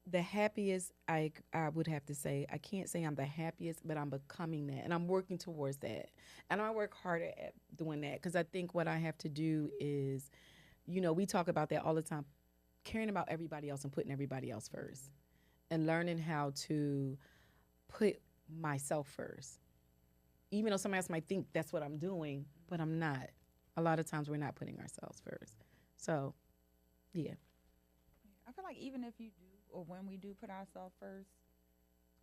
The happiest, I would have to say, I can't say I'm the happiest, but I'm becoming that, and I'm working towards that, and I work harder at doing that because I think what I have to do is, we talk about that all the time, caring about everybody else and putting everybody else first, and learning how to put myself first, even though somebody else might think that's what I'm doing, but I'm not. A lot of times we're not putting ourselves first. So, yeah. I feel like even if you do, or when we do put ourselves first,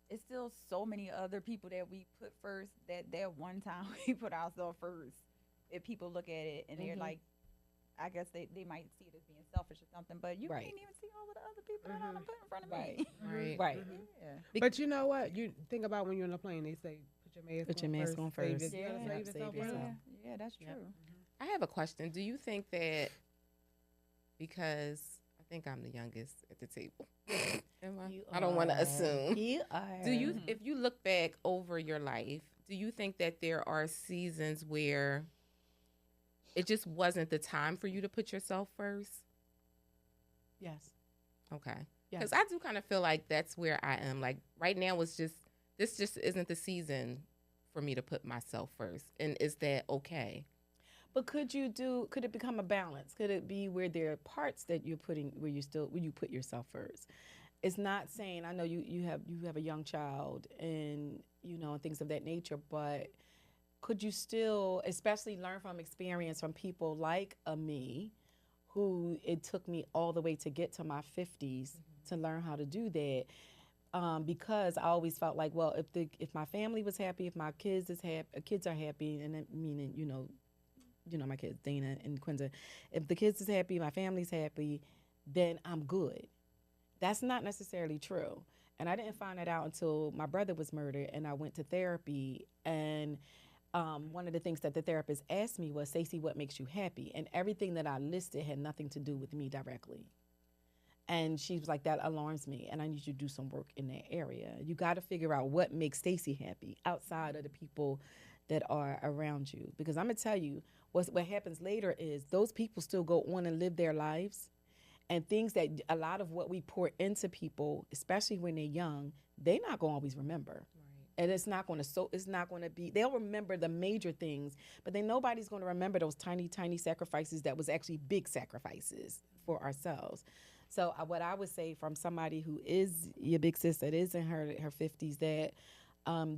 it's still so many other people that we put first that one time we put ourselves first. If people look at it and they're like, I guess they might see it as being selfish or something, but you can't even see all of the other people that I'm putting in front of me. Right. Yeah. But you know what? You think about when you're on a plane, they say, put your mask on first. first. You gotta save yourself first. Yeah, that's true. I have a question. Do you think that because I think I'm the youngest at the table? Am I? I don't want to assume. You are. Do you, if you look back over your life, do you think that there are seasons where it just wasn't the time for you to put yourself first? Yes. Okay. Yes. Because I do kind of feel like that's where I am. Like right now, this just isn't the season for me to put myself first. And is that okay? But could it become a balance? Could it be where there are parts that you're putting, where you put yourself first? It's not saying, I know you have a young child and, and things of that nature, but could you still, especially learn from experience from people like me, who it took me all the way to get to my 50s to learn how to do that? Because I always felt like, well, if my family was happy, if my kids are happy, and then, meaning, my kids, Dana and Quinta, if the kids is happy, my family's happy, then I'm good. That's not necessarily true. And I didn't find that out until my brother was murdered and I went to therapy. And one of the things that the therapist asked me was, Stacey, what makes you happy? And everything that I listed had nothing to do with me directly. And she was like, that alarms me, and I need you to do some work in that area. You got to figure out what makes Stacey happy outside of the people that are around you. Because I'm going to tell you, what happens later is those people still go on and live their lives. And things that a lot of what we pour into people, especially when they're young, they're not going to always remember. Right. And it's not going to be, they'll remember the major things, but then nobody's going to remember those tiny, tiny sacrifices that was actually big sacrifices for ourselves. So what I would say from somebody who is your big sis that is in her 50s, that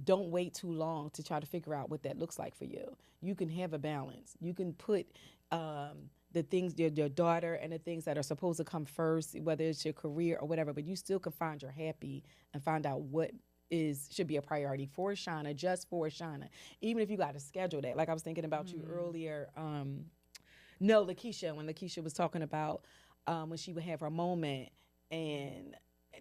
don't wait too long to try to figure out what that looks like for you. You can have a balance. You can put the things, your daughter and the things that are supposed to come first, whether it's your career or whatever, but you still can find your happy and find out what should be a priority for Shanna, just for Shanna. Even if you got to schedule that. Like I was thinking about you earlier. Lakeisha, when Lakeisha was talking about when she would have her moment and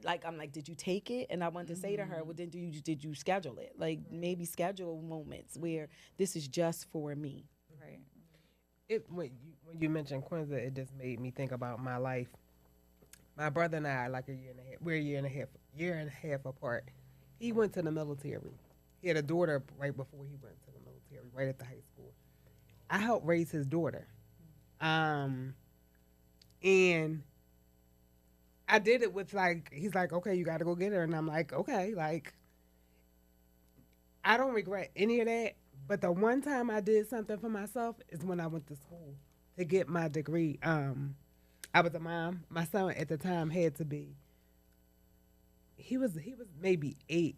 like I'm like, did you take it? And I wanted to say to her, well, then did you schedule it? Like maybe schedule moments where this is just for me. Right. When you mentioned Quinza, it just made me think about my life. My brother and I, like a year and a half, we're a year and a half apart. He went to the military. He had a daughter right before he went to the military, right at the high school. I helped raise his daughter. And I did it with he's like, okay, you got to go get her. And I'm like, okay, I don't regret any of that. But the one time I did something for myself is when I went to school to get my degree. I was a mom. My son at the time had to be. He was maybe 8,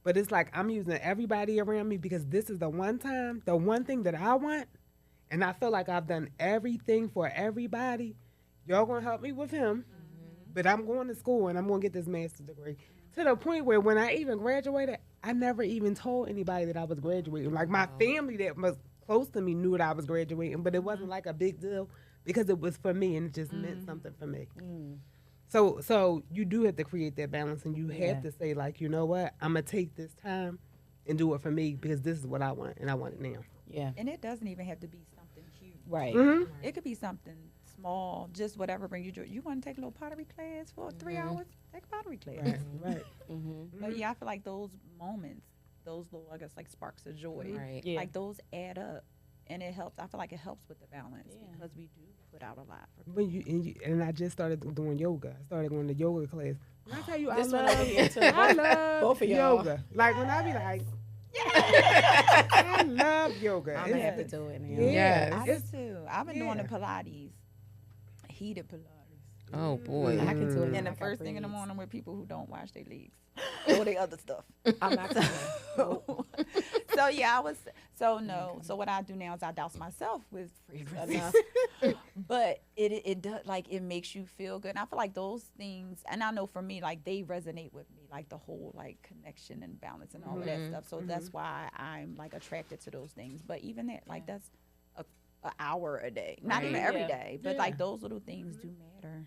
but it's like I'm using everybody around me because this is the one thing that I want, and I feel like I've done everything for everybody. Y'all gonna help me with him, but I'm going to school and I'm gonna get this master's degree. To the point where when I even graduated, I never even told anybody that I was graduating. Like my family that was close to me knew that I was graduating, but it wasn't like a big deal because it was for me and it just meant something for me. So you do have to create that balance, and you have to say, like, you know what, I'm going to take this time and do it for me because this is what I want, and I want it now. Yeah. And it doesn't even have to be something huge. Right. Mm-hmm. It could be something small, just whatever brings you joy. You want to take a little pottery class for 3 hours? Take a pottery class. Right. But yeah, I feel like those moments, those little, I guess, like sparks of joy, Right. Yeah. like those add up. And it helps. I feel like it helps with the balance because we do put out a lot. And I just started doing yoga. I started going to yoga class. When I tell you, This one over here, too. I love Both of y'all. yoga. Like when I be like, I love yoga. I'm going to have to do it now. Yeah. I do too. I've been doing the Pilates, heated Pilates. Oh boy. I can do it. And the like I first thing in the breathe. morning with people who don't wash their legs or the other stuff. I'm not So yeah, So what I do now is I douse myself with fragrance. But it does, like, it makes you feel good. And I feel like those things, and I know for me, like, they resonate with me, like the whole like connection and balance and all of that stuff. So that's why I'm like attracted to those things. But even that, like, that's an hour a day, not even every day, but like those little things do matter.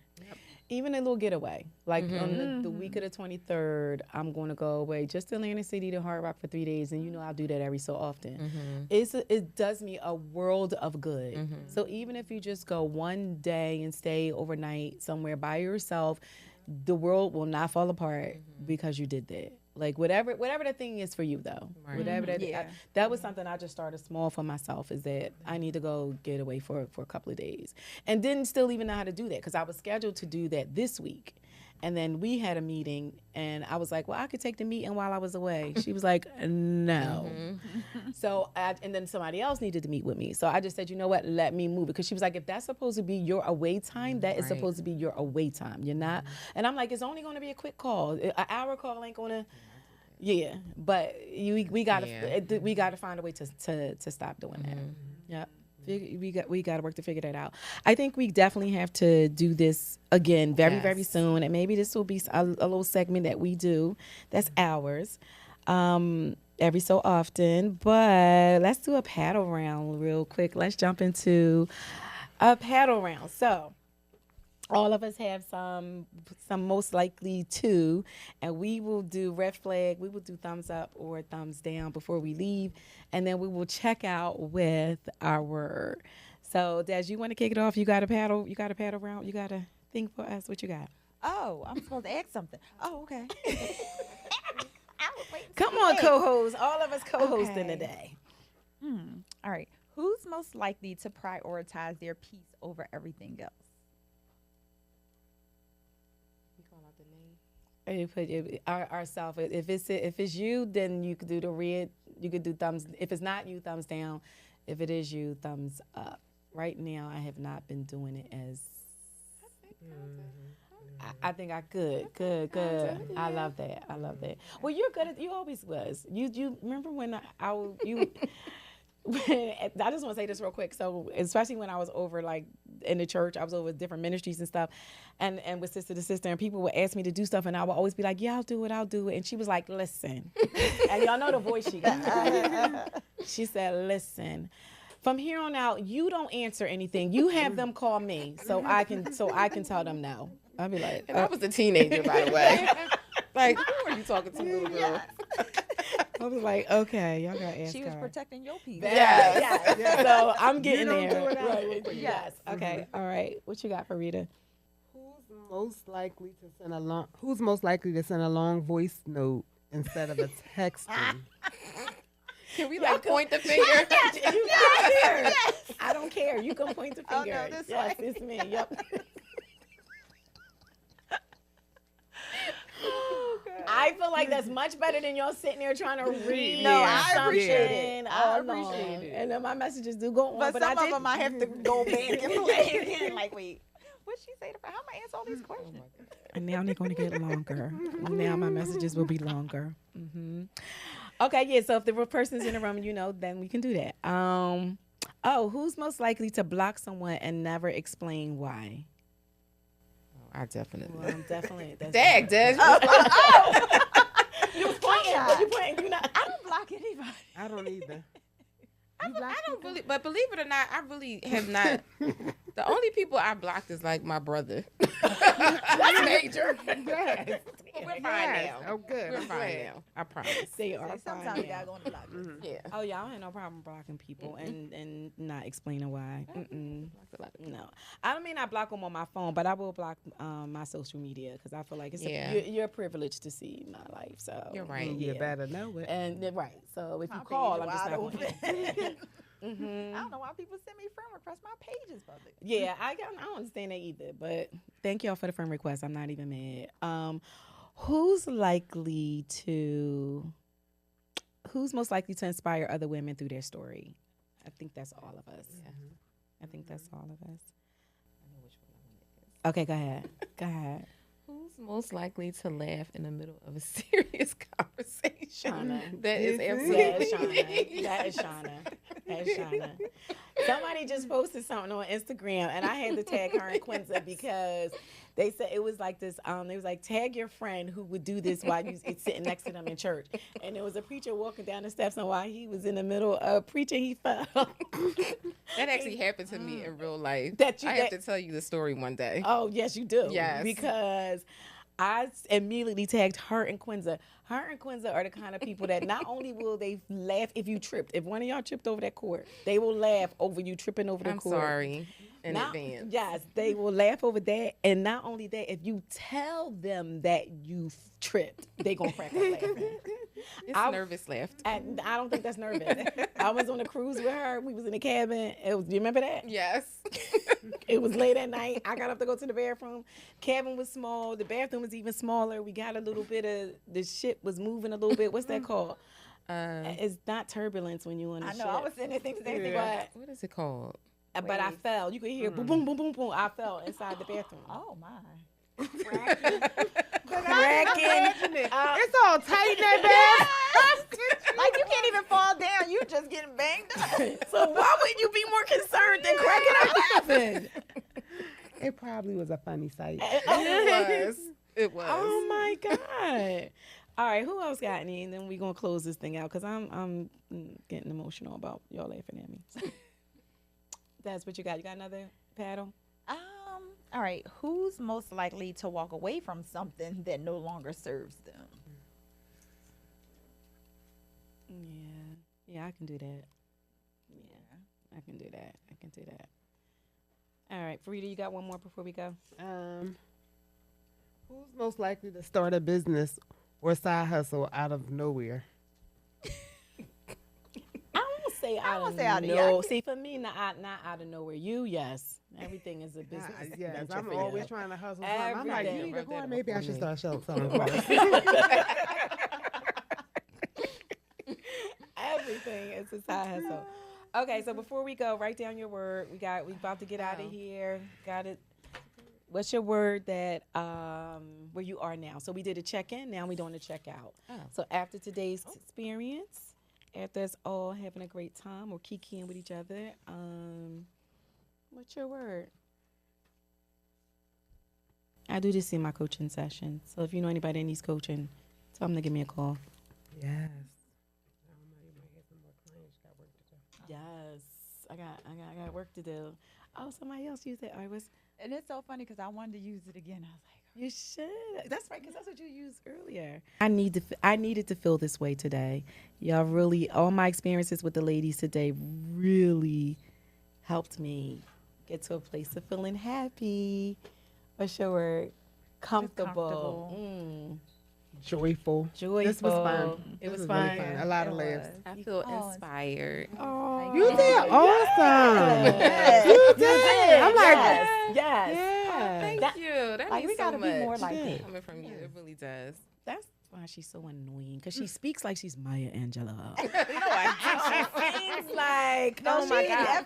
Even a little getaway. Like on the week of the 23rd, I'm going to go away just to Atlantic City to Hard Rock for 3 days. And you know I'll do that every so often. It does me a world of good. So even if you just go one day and stay overnight somewhere by yourself, the world will not fall apart because you did that. Like whatever the thing is for you though. Right. Whatever that that was something I just started small for myself, is that I need to go get away for a couple of days. And didn't still even know how to do that because I was scheduled to do that this week. And then we had a meeting and I was like, well, I could take the meeting while I was away. She was like, no. So and then somebody else needed to meet with me. So I just said, you know what, let me move it. Because she was like, if that's supposed to be your away time, that is supposed to be your away time. You're not. And I'm like, it's only going to be a quick call. An hour call ain't going to. Yeah, but we gotta find a way to stop doing that. Yeah, we gotta work to figure that out. I think we definitely have to do this again very soon, and maybe this will be a little segment that we do that's ours every so often. But let's do a paddle round real quick. Let's jump into a paddle round. So. All of us have some most likely two, and we will do red flag. We will do thumbs up or thumbs down before we leave, and then we will check out with our word. So, Des, you want to kick it off? You got a paddle? You got a paddle round? You got a thing for us? What you got? Oh, I'm supposed to ask something. Oh, okay. I was waiting. Come on, co-host. All of us co-hosting today. All right. Who's most likely to prioritize their peace over everything else? You put ourselves. If it's you, then you could do the red. You could do thumbs. If it's not you, thumbs down. If it is you, thumbs up. Right now, I have not been doing it as. I think I could. Good. I love that. Well, you're good at. You always was. You remember when you. I just want to say this real quick. So, especially when I was over, like, in the church, I was over different ministries and stuff, and with Sister to Sister, and people would ask me to do stuff, and I would always be like, yeah, I'll do it. And she was like, listen. And y'all know the voice she got. She said, listen, from here on out, you don't answer anything. You have them call me so I can tell them no. I'll be like, And I was a teenager, by the way. Like, who are you talking to, little girl? I was like, okay, y'all got to ask She was her. protecting your peace. Yes. So I'm getting don't there. do it, I'll Right. do it for you. Yes. Okay. All right. What you got, Farida? Who's most likely to send a long voice note instead of a texting? Can we like point the finger? You can care. I don't care. You can point the Oh, finger. no, this yes, way. it's me. Yep. I feel like that's much better than y'all sitting there trying to read. No, I something appreciate it. I along. appreciate it. And then my messages do go on, But some I of them I have to go back and play again. Like, wait, what'd she say? How am I answer all these questions? And now they're going to get longer. Now my messages will be longer. Okay, yeah. So if the person's in the room, then we can do that. Who's most likely to block someone and never explain why? I definitely. Well, I'm definitely. Dag, Des. You pointing? You pointing? You not? I don't block anybody. I don't either. I don't really, but believe it or not, I really have not. The only people I blocked is like my brother. That's major. Yes. But we're fine now. Oh, good. We're I'm fine glad. now. I promise. They are. Sometimes you gotta go on the block. Yeah. Oh yeah, I don't have no problem blocking people and not explaining why. No, I don't mean I block them on my phone, but I will block my social media because I feel like it's you're privileged to see my life. So You're right. You better know it. And right. So if you My call, page I'm just wide not open. going I don't know why people send me friend requests. My page is public. Yeah, I don't understand that either. But thank y'all for the friend request. I'm not even mad. Who's most likely to inspire other women through their story? I think that's all of us. Yeah. I think that's all of us. I know which one I want to. Okay, go ahead. Go ahead. Who's most likely to laugh in the middle of a serious conversation? Shauna. That is That absolutely is Shanna. That is Shanna. That is Shanna. Somebody just posted something on Instagram, and I had to tag her and Quinza because they said it was like this. It was like, tag your friend who would do this while you sitting next to them in church. And there was a preacher walking down the steps, and while he was in the middle of preaching, he fell. That actually happened to me in real life. I have to tell you the story one day. Oh, yes, you do. Yes. Because I immediately tagged her and Quinza. Her and Quinza are the kind of people that not only will they laugh if you tripped, if one of y'all tripped over that court, they will laugh over you tripping over the I'm court. sorry in advance. Yes, they will laugh over that. And not only that, if you tell them that you tripped, they going to crack up laughing. It's nervous laughter. And I don't think that's nervous. I was on a cruise with her. We was in the cabin. Do you remember that? Yes. It was late at night. I got up to go to the bathroom. Cabin was small. The bathroom was even smaller. We got a little bit of the ship was moving a little bit. What's that called? It's not turbulence when you on the ship. I know. I was saying the same thing. What is it called? But I fell. You could hear boom, boom, boom, boom, boom. I fell inside the bathroom. Oh my. Cracking. It's all tight in that bed. Like you can't even fall down. You just getting banged up. So why would you be more concerned than cracking up laughing? It probably was a funny sight. It was. Oh my God. All right, who else got any? And then we're gonna close this thing out because I'm getting emotional about y'all laughing at me. That's what you got. You got another paddle? All right. Who's most likely to walk away from something that no longer serves them? Yeah, I can do that. Yeah, I can do that. I can do that. All right, Farida, you got one more before we go? Who's most likely to start a business or side hustle out of nowhere? I won't say out of nowhere. See, for me, not out of nowhere. You, yes. Everything is a business. Yes, I'm always trying to hustle. I'm like, you need a car. Maybe I should start selling cars. Everything is a side hustle. Okay, so before we go, write down your word. We about to get out of here. Got it. What's your word that where you are now? So we did a check-in. Now we're doing a check-out. So after today's experience, after us all having a great time or kikiing with each other, what's your word? I do this in my coaching session. So if you know anybody that needs coaching, tell them to give me a call. Yes. I don't know. You might get some more clients. You got work to do. Yes, I got work to do. Oh, somebody else used it. All right, And it's so funny because I wanted to use it again. I was like, You should. That's right, because that's what you used earlier. I needed to feel this way today. Y'all really, all my experiences with the ladies today really helped me get to a place of feeling happy, for sure, comfortable. Joyful. Joyful. This was fun. It was This fun. really fun. A lot of It laughs. was. I feel inspired. Oh, You did awesome. Yes. You did. I'm like, yes. yeah. Thank you. That Like, means we gotta so be much. more like that. Coming from you, it really does. That's why she's so annoying, because she speaks like she's Maya Angelou. She sings like, No, oh my she God.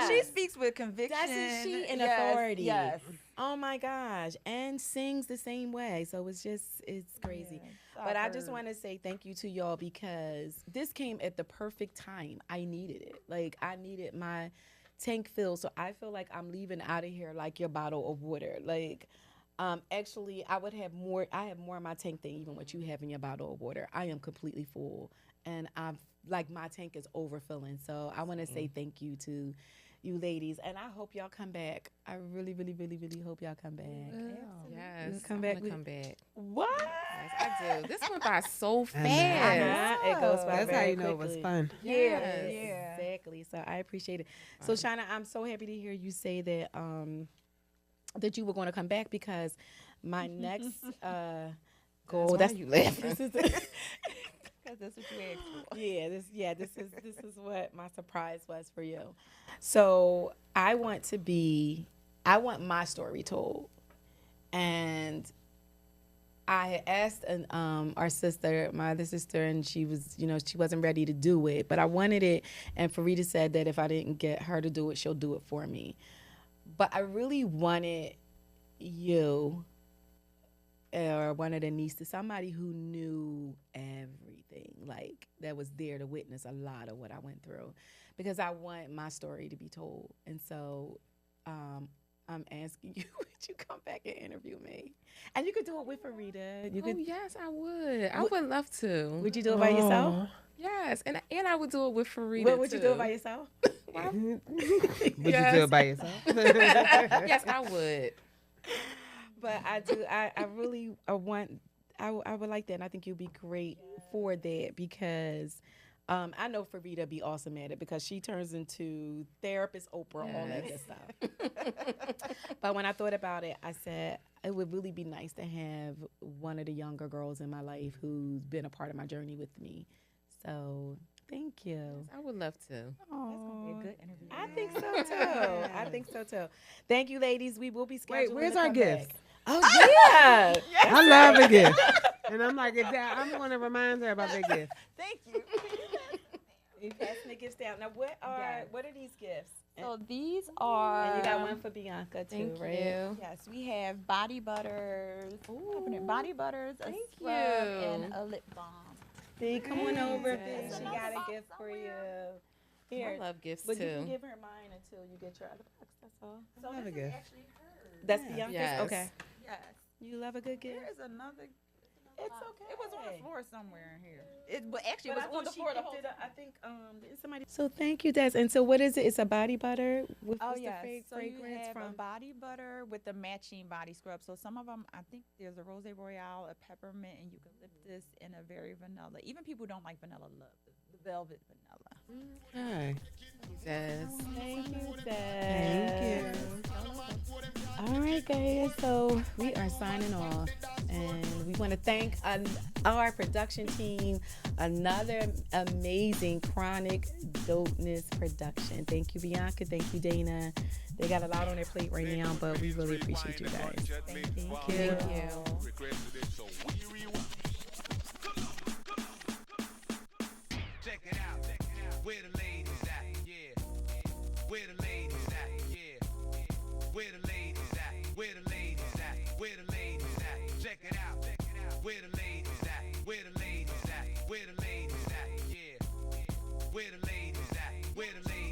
she Yes. speaks with conviction. That's she in Yes, authority. Yes. Oh my gosh. And sings the same way. So it's crazy. Yes, But I just heard. want to say thank you to y'all, because this came at the perfect time. I needed it. Like, I needed my tank filled. So I feel like I'm leaving out of here like your bottle of water. Like, actually, I have more in my tank than even what you have in your bottle of water. I am completely full. And my tank is overfilling. So I want to say thank you to you ladies, and I hope y'all come back. I really, really, really, really hope y'all come back. Yes. Come I'm back gonna with- come back. What? Yes, I do. This went by so I fast. It goes by That's how very you know it was quickly. fun. Yes. Yeah. Exactly. So I appreciate it. So Shanna, I'm so happy to hear you say that that you were going to come back, because my next goal. That's why you laughing. This is Because that's what you asked for. this is what my surprise was for you. So I want my story told, and I had asked my other sister, and she wasn't ready to do it, but I wanted it, and Farida said that if I didn't get her to do it, she'll do it for me. But I really wanted you, or one of the nieces, somebody who knew everything, like that was there to witness a lot of what I went through, because I want my story to be told. And so I'm asking you, would you come back and interview me? And you could do it with Farida. You could. Yes, I would. I would love to. Would you do it by yourself? Yes, and I would do it with Farida. What would you do it too. by yourself? Would you Yes. do it by yourself? Yes, I would. But I do. I really I would like that, and I think you'd be great for that, because I know Farida be awesome at it, because she turns into therapist Oprah, all that good stuff. But when I thought about it, I said it would really be nice to have one of the younger girls in my life who's been a part of my journey with me. So thank you. I would love to. That's going to be a good interview. I think so too. Thank you, ladies. We will be scheduling. Wait, where's to our come gifts? back. Oh yeah. I love a gift. And I'm like, I'm going to remind her about that gift. Thank you. You passing the gifts down. Now, what are these gifts? So these are. And you got one for Bianca too, Thank right? you. Yes, we have body butters, peppermint body butters, a Thank scrub, you. and a lip balm. See, come on over, Yes. Big. She got a gift for you. Here, I love gifts but you too. can give her mine until you get your other box. That's all. I love a gift. That's Bianca's. Yes. Okay. Yes. You love a good gift. There is another. It's okay. It was on the floor somewhere in here. But actually, But it was on the floor the whole time. I think didn't somebody. So thank you, Des. And so what is it? It's a body butter with Oh what's yes. the So you fragrance have from? a body butter with the matching body scrub. So some of them, I think there's a Rose Royale, a peppermint, and eucalyptus, and a very vanilla. Even people who don't like vanilla love the velvet vanilla. Hi. Yes. Thank you, Des. Thank you. All right, guys. So we are signing off, and we want to thank our production team. Another amazing Chronic Dopeness production. Thank you, Bianca. Thank you, Dana. They got a lot on their plate right now, but we really appreciate you guys. Thank you. Thank you. Check it out. Where the ladies at? Yeah. Where the ladies at? Yeah. Where the ladies at? Where the ladies at? Where the ladies at? Check it out. Where the ladies at? Where the ladies at? Where the ladies at? Yeah. Where the ladies at? Where the ladies